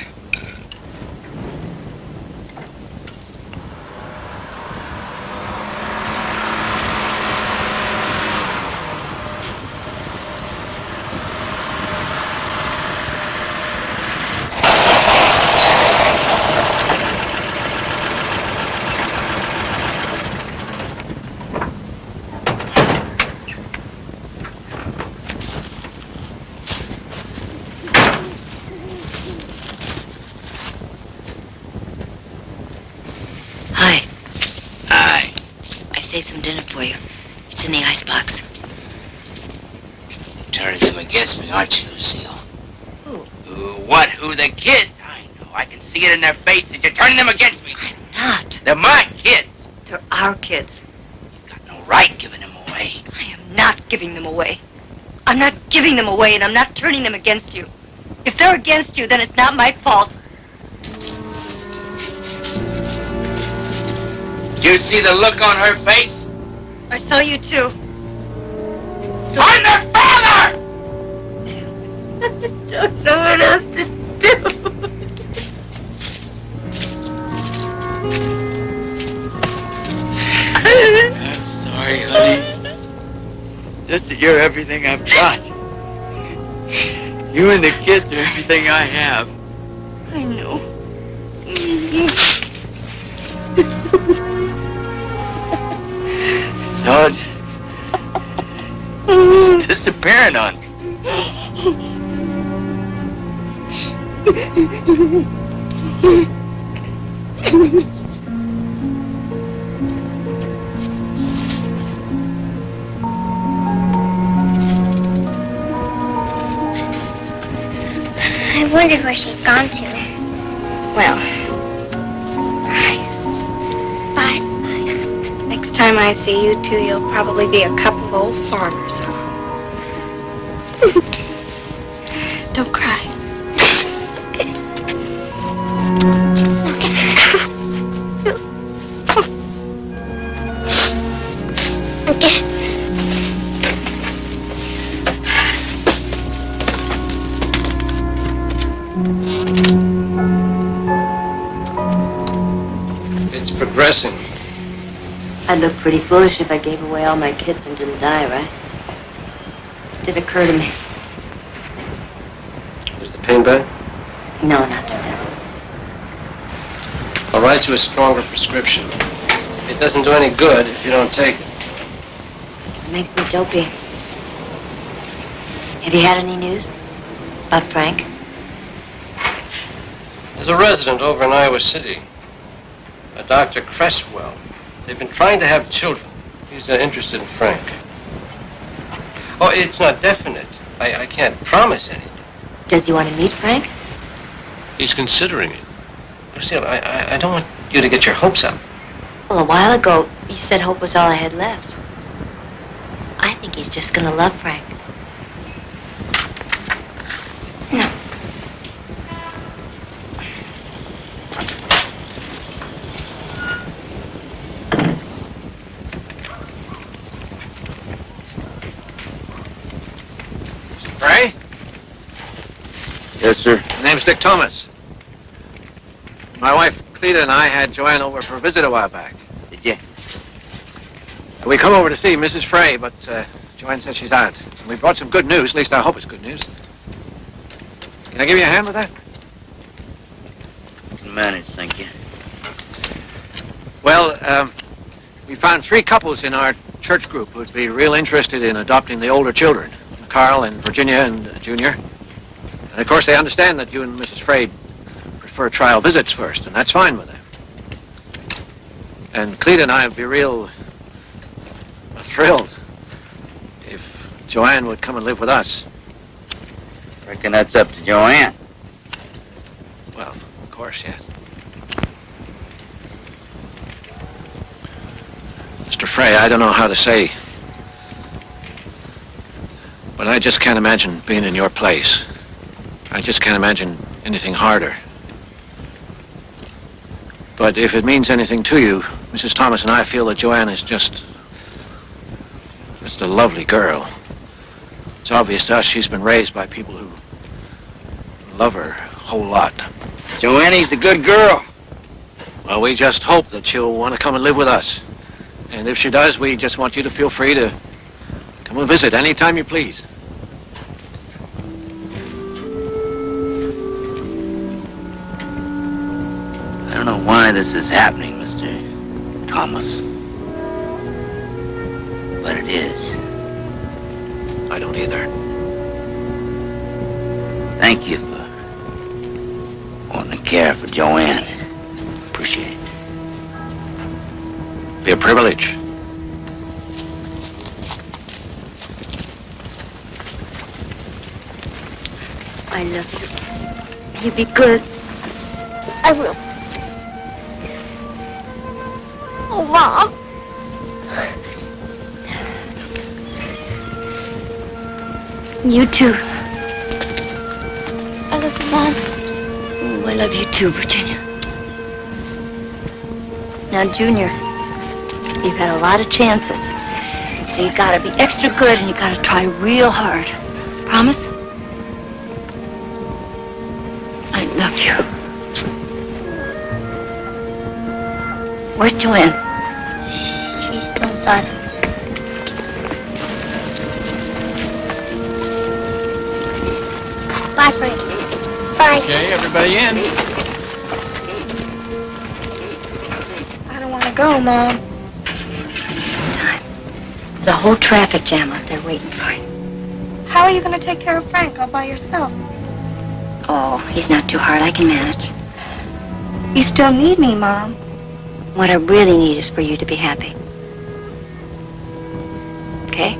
Hi. Aye. I saved some dinner for you. It's in the icebox. Turning them against me, aren't you, Lucille? Who? What? Who? The kids? I know. I can see it in their faces. You're turning them against me. I'm not. They're my kids. They're our kids. You've got no right giving them away. I am not giving them away. I'm not giving them away, and I'm not turning them against you. If they're against you, then it's not my fault. Do you see the look on her face? I saw you too. I'm their father! Don't know what else to do. I'm sorry, honey. Just that you're everything I've got. You and the kids are everything I have. I know. So it's disappearing on me. I wondered where she'd gone to. Well, Bye. next time I see you two, you'll probably be a couple of old farmers, huh? Don't cry. Okay. It's progressing. I'd look pretty foolish if I gave away all my kids and didn't die, right? It did occur to me. Is the pain bad? No, not too bad. I'll write you a stronger prescription. It doesn't do any good if you don't take it. It makes me dopey. Have you had any news about Frank? There's a resident over in Iowa City, a Dr. Cresswell. They've been trying to have children. He's interested in Frank. Oh, it's not definite. I can't promise anything. Does he want to meet Frank? He's considering it. You see, I don't want you to get your hopes up. Well, a while ago, you said hope was all I had left. I think he's just gonna love Frank. No. Ray? Yes, sir. My name's Dick Thomas. My wife, Cleta, and I had Joanne over for a visit a while back. Did you? We come over to see Mrs. Frey, but Joanne said she's out. We brought some good news, at least I hope it's good news. Can I give you a hand with that? Can manage, thank you. Well, we found 3 couples in our church group who'd be real interested in adopting the older children. Carl and Virginia and Junior. And of course they understand that you and Mrs. Frey prefer trial visits first, and that's fine with them. And Cleta and I would be real thrilled if Joanne would come and live with us. Reckon that's up to Joanne. Well, of course, yeah. Mr. Frey, I don't know how to say, but I just can't imagine being in your place. I just can't imagine anything harder. But if it means anything to you, Mrs. Thomas and I feel that Joanne is just a lovely girl. It's obvious to us she's been raised by people who love her a whole lot. Joanne's a good girl. Well, we just hope that she'll want to come and live with us. And if she does, we just want you to feel free to come and visit anytime you please. I don't know why this is happening, Mr. Thomas. But it is. I don't either. Thank you for wanting to care for Joanne. Appreciate it. Be a privilege. I love you. You be good. I will. Oh, Mom. You too. I love you, Mom. Ooh, I love you too, Virginia. Now, Junior, you've had a lot of chances. So you gotta be extra good and you gotta try real hard. Promise? I love you. Where's Joanne? She's still inside. Bye, Frank. Bye. Okay, everybody in. I don't want to go, Mom. It's time. There's a whole traffic jam out there waiting for you. How are you going to take care of Frank all by yourself? Oh, he's not too hard. I can manage. You still need me, Mom. What I really need is for you to be happy. Okay?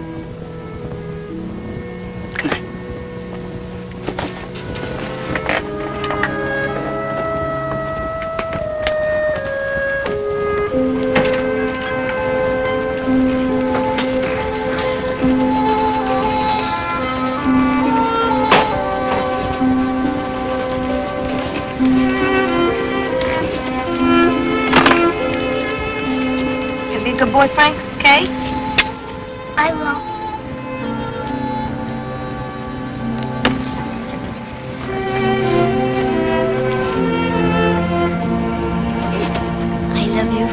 Come on. Be a good boy, Frank, okay? I will. I love you.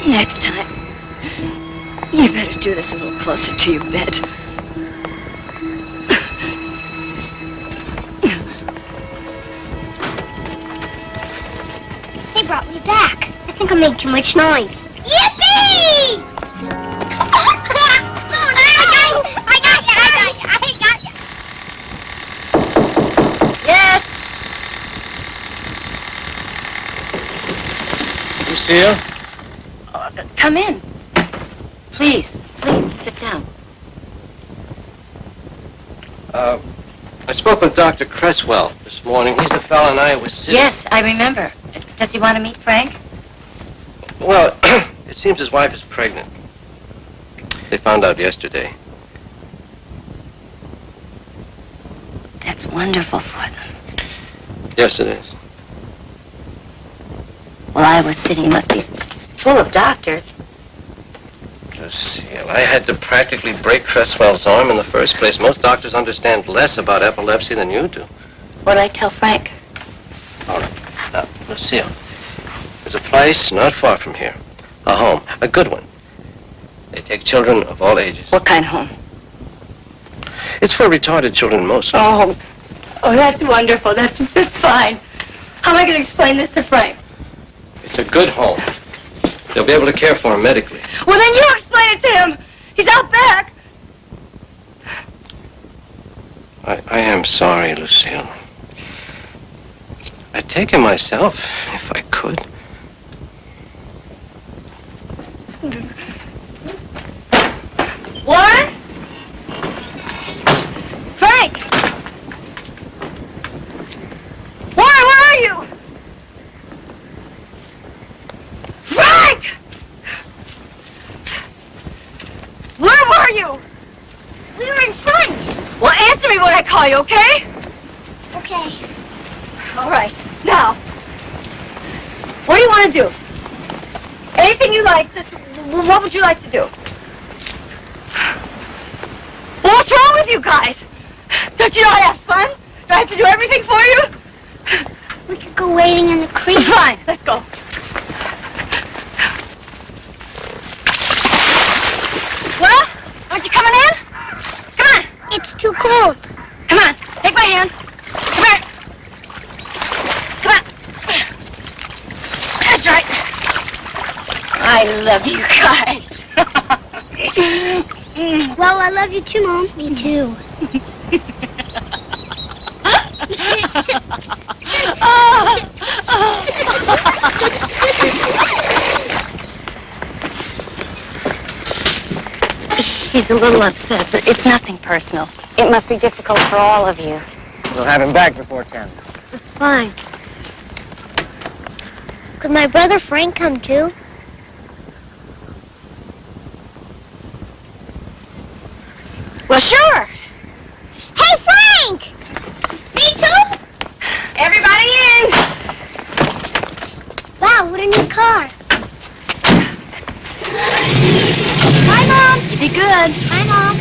Next time, you better do this a little closer to your bed. They brought me back. I think I made too much noise. Yippee! I got you. Yes? Lucille? Come in. Please, sit down. I spoke with Dr. Cresswell this morning. He's the fellow in Iowa City. Yes, I remember. Does he want to meet Frank? Well, it seems his wife is pregnant. They found out yesterday. That's wonderful for them. Yes, it is. Well, Iowa City must be full of doctors. Lucille, I had to practically break Cresswell's arm in the first place. Most doctors understand less about epilepsy than you do. What'd I tell Frank? All right. Now, Lucille, there's a place not far from here. A home. A good one. They take children of all ages. What kind of home? It's for retarded children mostly. Oh, that's wonderful. That's fine. How am I going to explain this to Frank? It's a good home. They'll be able to care for him medically. Well, then you explain it to him. He's out back. I am sorry, Lucille. I'd take him myself if I could. Warren? Frank! Warren, where are you? Frank! Where were you? We were in front. Well, answer me when I call you, okay? Okay. All right. Now, what do you want to do? Anything you like, just what would you like to do? Well, what's wrong with you guys? Don't you know how to have fun? Do I have to do everything for you? We could go wading in the creek. Fine, let's go. Well, aren't you coming in? Come on. It's too cold. Come on, take my hand. Come here. Come on. That's right. I love you guys. Well, I love you too, Mom. Me too. He's a little upset, but it's nothing personal. It must be difficult for all of you. We'll have him back before 10. That's fine. Could my brother Frank come too? Well, sure. Hey, Frank! Me too? Everybody in. Wow, what a new car. Hi, Mom. You be good. Hi, Mom.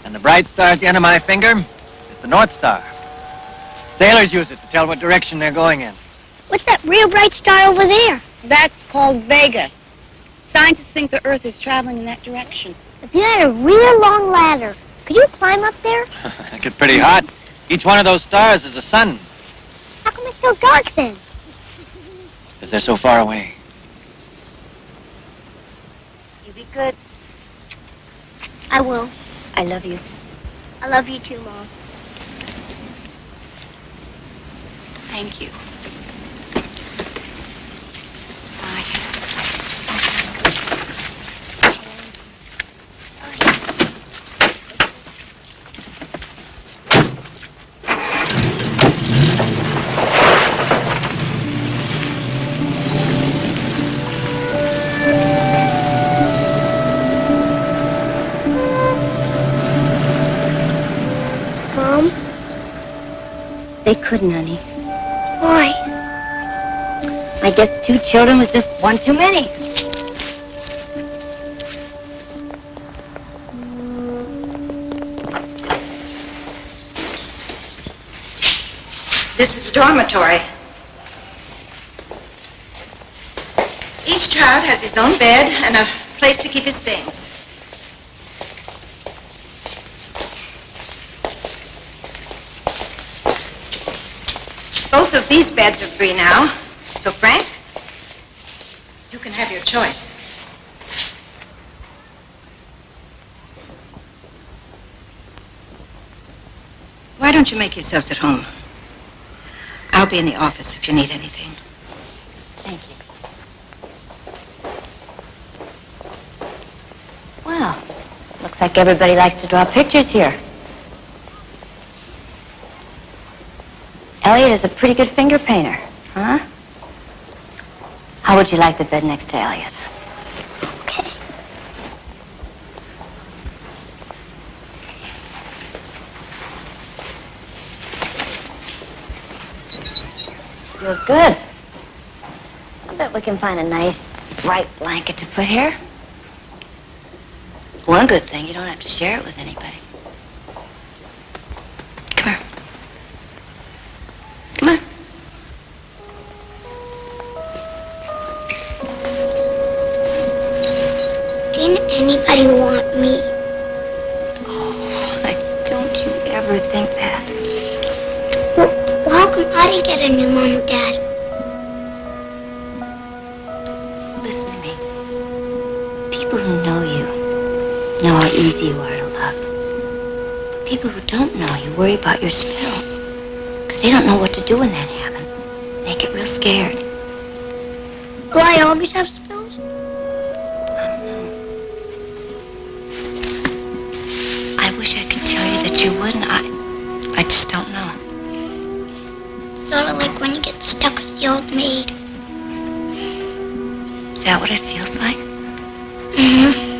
And the bright star at the end of my finger is the North Star. Sailors use it to tell what direction they're going in. What's that real bright star over there? That's called Vega. Scientists think the Earth is traveling in that direction. If you had a real long ladder, could you climb up there? It gets pretty hot. Each one of those stars is a sun, How come it's so dark then? because they're so far away. You be good. I will. I love you. I love you too, Mom. Thank you. Mom? They couldn't, honey. Why? I guess 2 children was just one too many. This is the dormitory. Each child has his own bed and a place to keep his things. Both of these beds are free now. So, Frank, you can have your choice. Why don't you make yourselves at home? I'll be in the office if you need anything. Thank you. Well, looks like everybody likes to draw pictures here. Elliot is a pretty good finger painter, huh? How would you like the bed next to Elliot? Okay. Feels good. I bet we can find a nice, bright blanket to put here. One good thing, you don't have to share it with anybody. Come here. Come on. Didn't anybody want me? Oh, don't you ever think that. Well, how come I didn't get a new mom or dad? Listen to me. People who know you know how easy you are to love. But people who don't know you worry about your spills. Because they don't know what to do when that happens. They get real scared. Will I always have spills? I wish I could tell you that you wouldn't. I just don't know. Sort of like when you get stuck with the old maid. Is that what it feels like? Mm-hmm.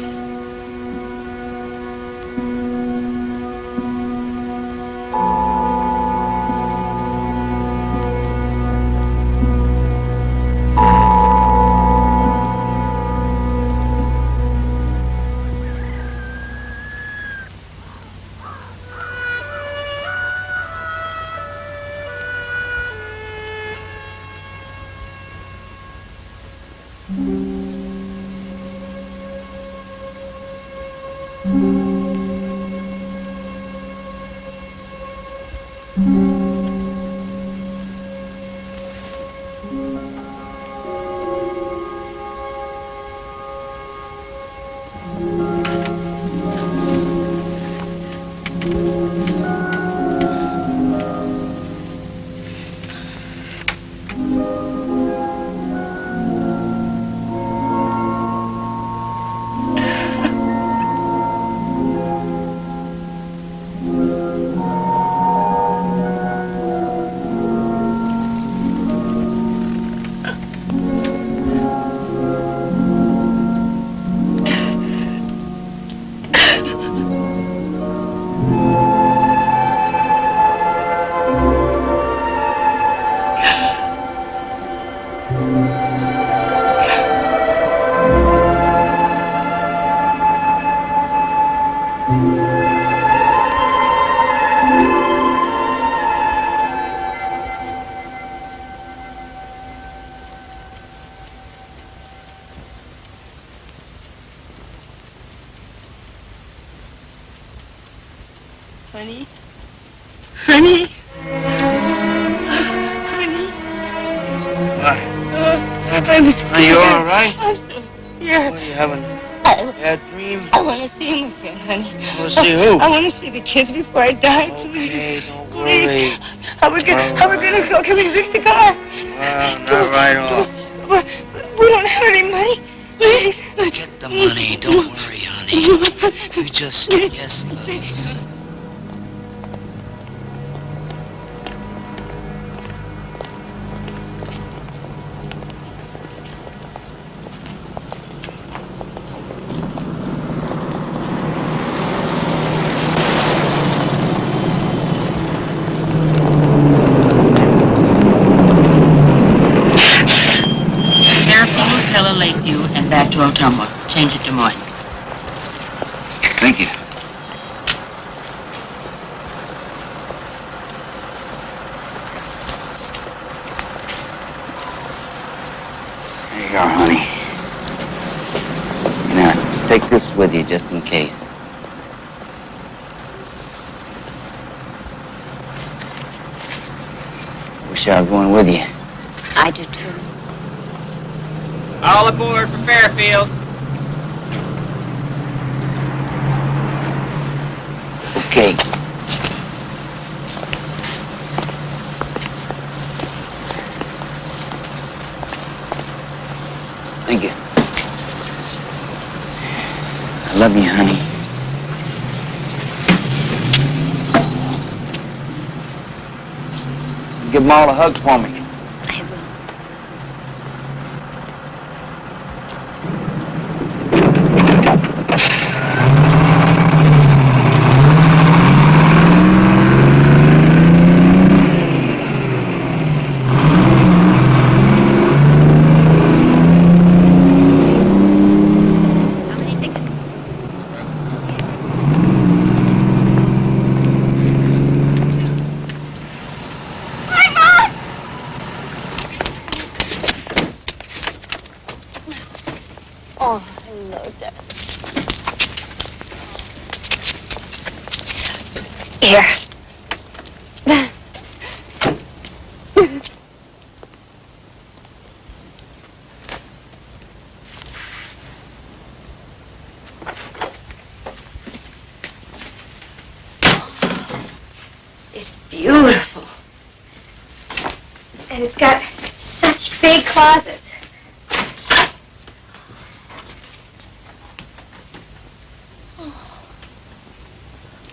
Honey? Honey? Honey? What? I'm scared. Are you all right? I'm so scared. What, are you having a bad dream? I want to see him again, honey. You want to see who? I want to see the kids before I die, please. Okay, don't worry. How we gonna go? Can we fix the car? Not right off. But we don't have any money. Please. Get the money. Don't worry, honey. You just yes, love. Lakeview and back to Ottumwa. Change it to Des Moines. Thank you. Hey, Here, honey. Now, take this with you just in case. Wish I was going with you. I do too. All aboard for Fairfield. Okay. Thank you. I love you, honey. Give them all a hug for me. Oh, hello, Dad. Here. It's beautiful. And it's got such big closets.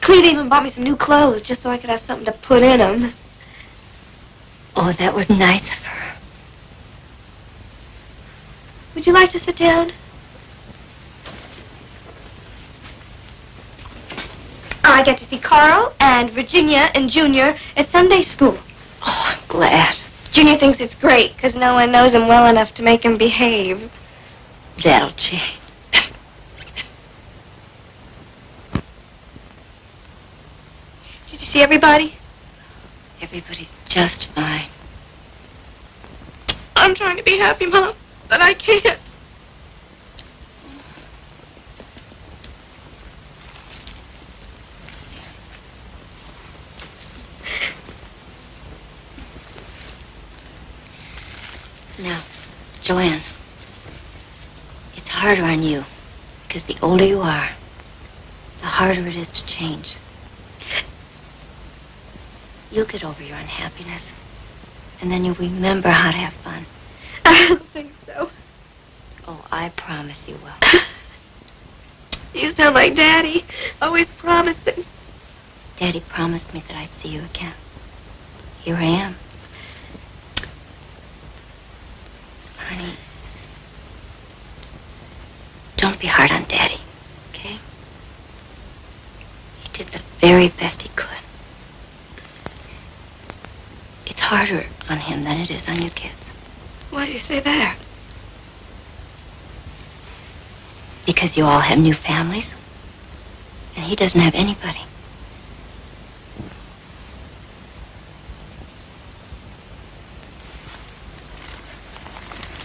Cleve even bought me some new clothes just so I could have something to put in them. Oh, that was nice of her. Would you like to sit down? I get to see Carl and Virginia and Junior at Sunday school. Oh, I'm glad. Junior thinks it's great because no one knows him well enough to make him behave. That'll change. Did you see everybody? Everybody's just fine. I'm trying to be happy, Mom, but I can't. Now, Joanne, it's harder on you because the older you are, the harder it is to change. You'll get over your unhappiness, and then you'll remember how to have fun. I don't think so. Oh, I promise you will. You sound like Daddy, always promising. Daddy promised me that I'd see you again. Here I am. Honey, don't be hard on Daddy, okay? He did the very best he could. It's harder on him than it is on you kids. Why do you say that? Because you all have new families, and he doesn't have anybody.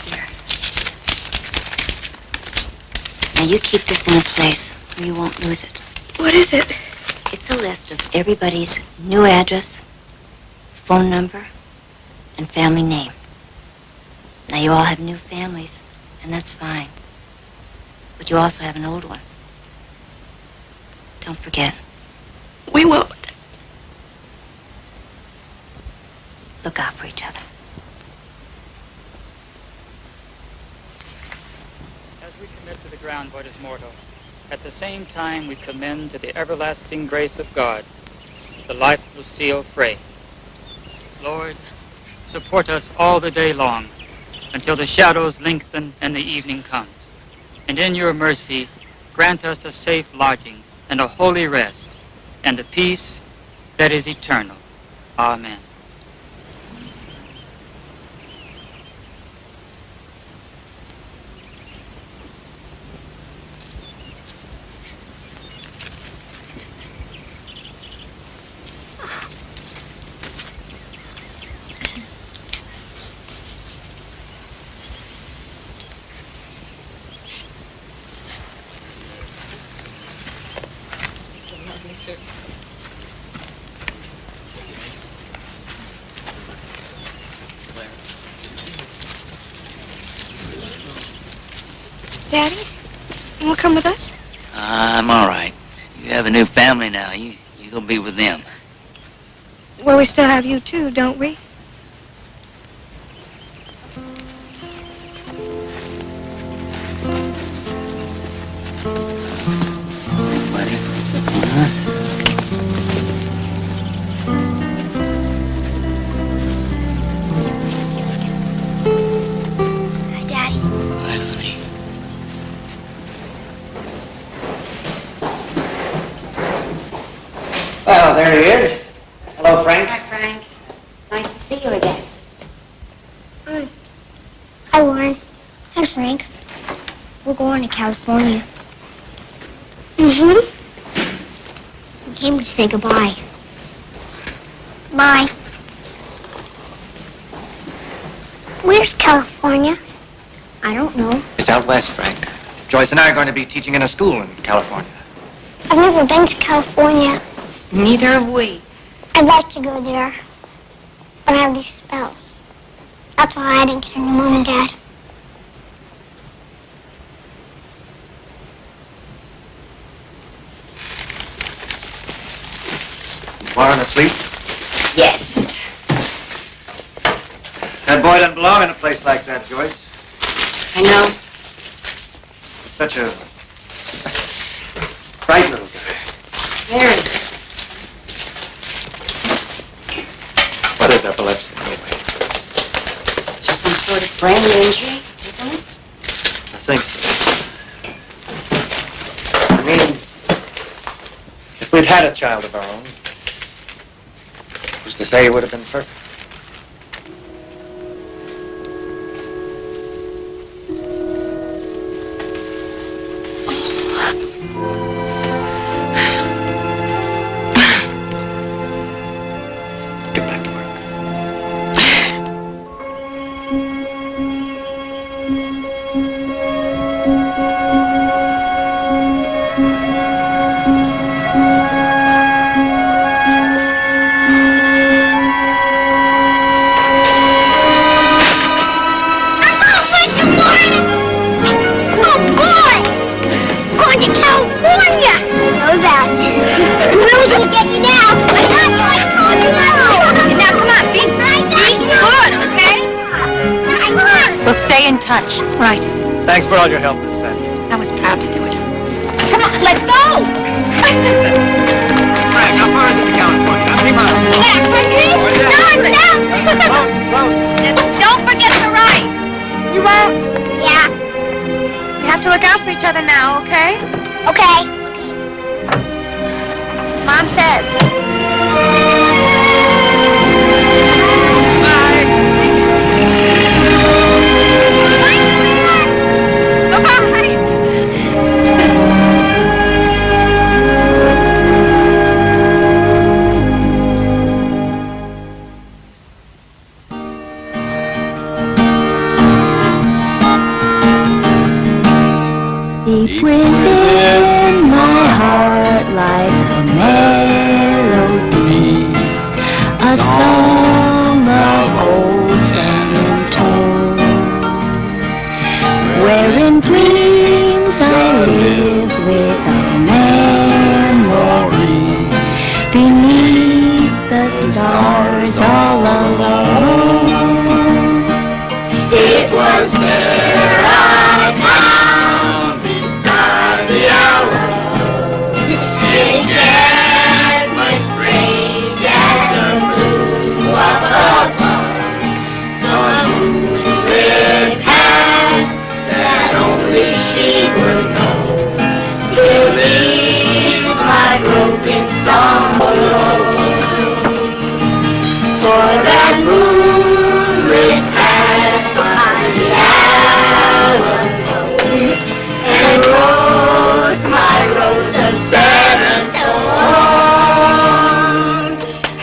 Here. Now you keep this in a place where you won't lose it. What is it? It's a list of everybody's new address, phone number, and family name. Now you all have new families, and that's fine. But you also have an old one. Don't forget. We won't. Look out for each other. As we commit to the ground what is mortal, at the same time we commend to the everlasting grace of God the life of Lucille Frey. Lord, support us all the day long until the shadows lengthen and the evening comes. And in your mercy, grant us a safe lodging and a holy rest and the peace that is eternal. Amen. Daddy? You want to come with us? I'm all right. You have a new family now. You go be with them. Well, we still have you, too, don't we? Buddy. Hi, Daddy. Hi, honey. Well, there he is. Hello, Frank. Hi, Frank. It's nice to see you again. Hi, Warren. Hi, Frank. We're going to California. Mm-hmm. We came to say goodbye. Bye. Where's California? I don't know. It's out west, Frank. Joyce and I are going to be teaching in a school in California. I've never been to California. Neither have we. I'd like to go there, but I have these spells. That's why I didn't get any Mom and Dad. Warren asleep? Yes. That boy doesn't belong in a place like that, Joyce. I know. He's such a bright little guy. Very. What is epilepsy, anyway? It's just some sort of brain injury, isn't it? I think so. I mean, if we'd had a child of our own, who's to say it would have been perfect? Touch. Right. Thanks for all your help, Miss Sands. I was proud to do it. Come on, let's go! Frank, how far is it to California? How many miles? Don't forget to write. You won't? Yeah. You have to look out for each other now, okay? Okay. Mom says. Deep within my heart lies a melody, a song of old and told, where in dreams I live with a memory, beneath the stars all alone. It was there I found beside the arrow, enchantment strange as the blue of the pond, the moonlit past that only she would know, still leaves my broken song alone. For that moonlit past by the Alamo, and rose my rose of San Antone,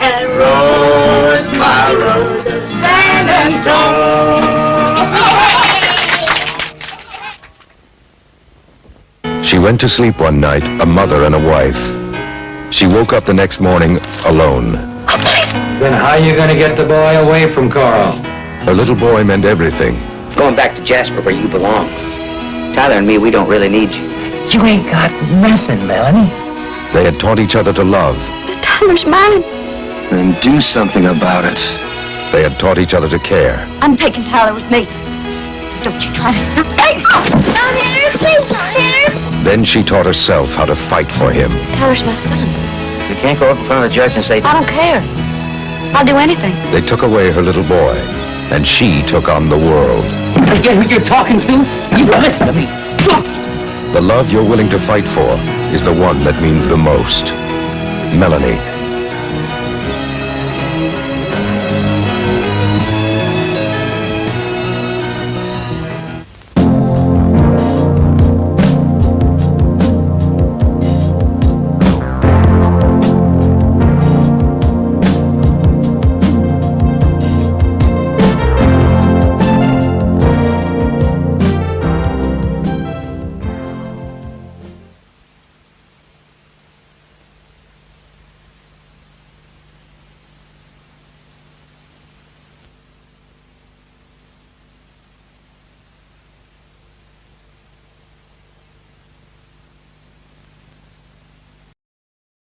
and rose my rose of San Antone. She went to sleep one night, a mother and a wife. She woke up the next morning alone. Then how are you going to get the boy away from Carl? Her little boy meant everything. Going back to Jasper where you belong. Tyler and me, we don't really need you. You ain't got nothing, Melanie. They had taught each other to love. Tyler's mine. Then do something about it. They had taught each other to care. I'm taking Tyler with me. Don't you try to stop. Hey! Down here! Please, down here! Then she taught herself how to fight for him. Tyler's my son. You can't go up in front of the judge and say, I don't care. I'll do anything. They took away her little boy, and she took on the world. Forget who you're talking to. You listen to me. The love you're willing to fight for is the one that means the most. Melanie.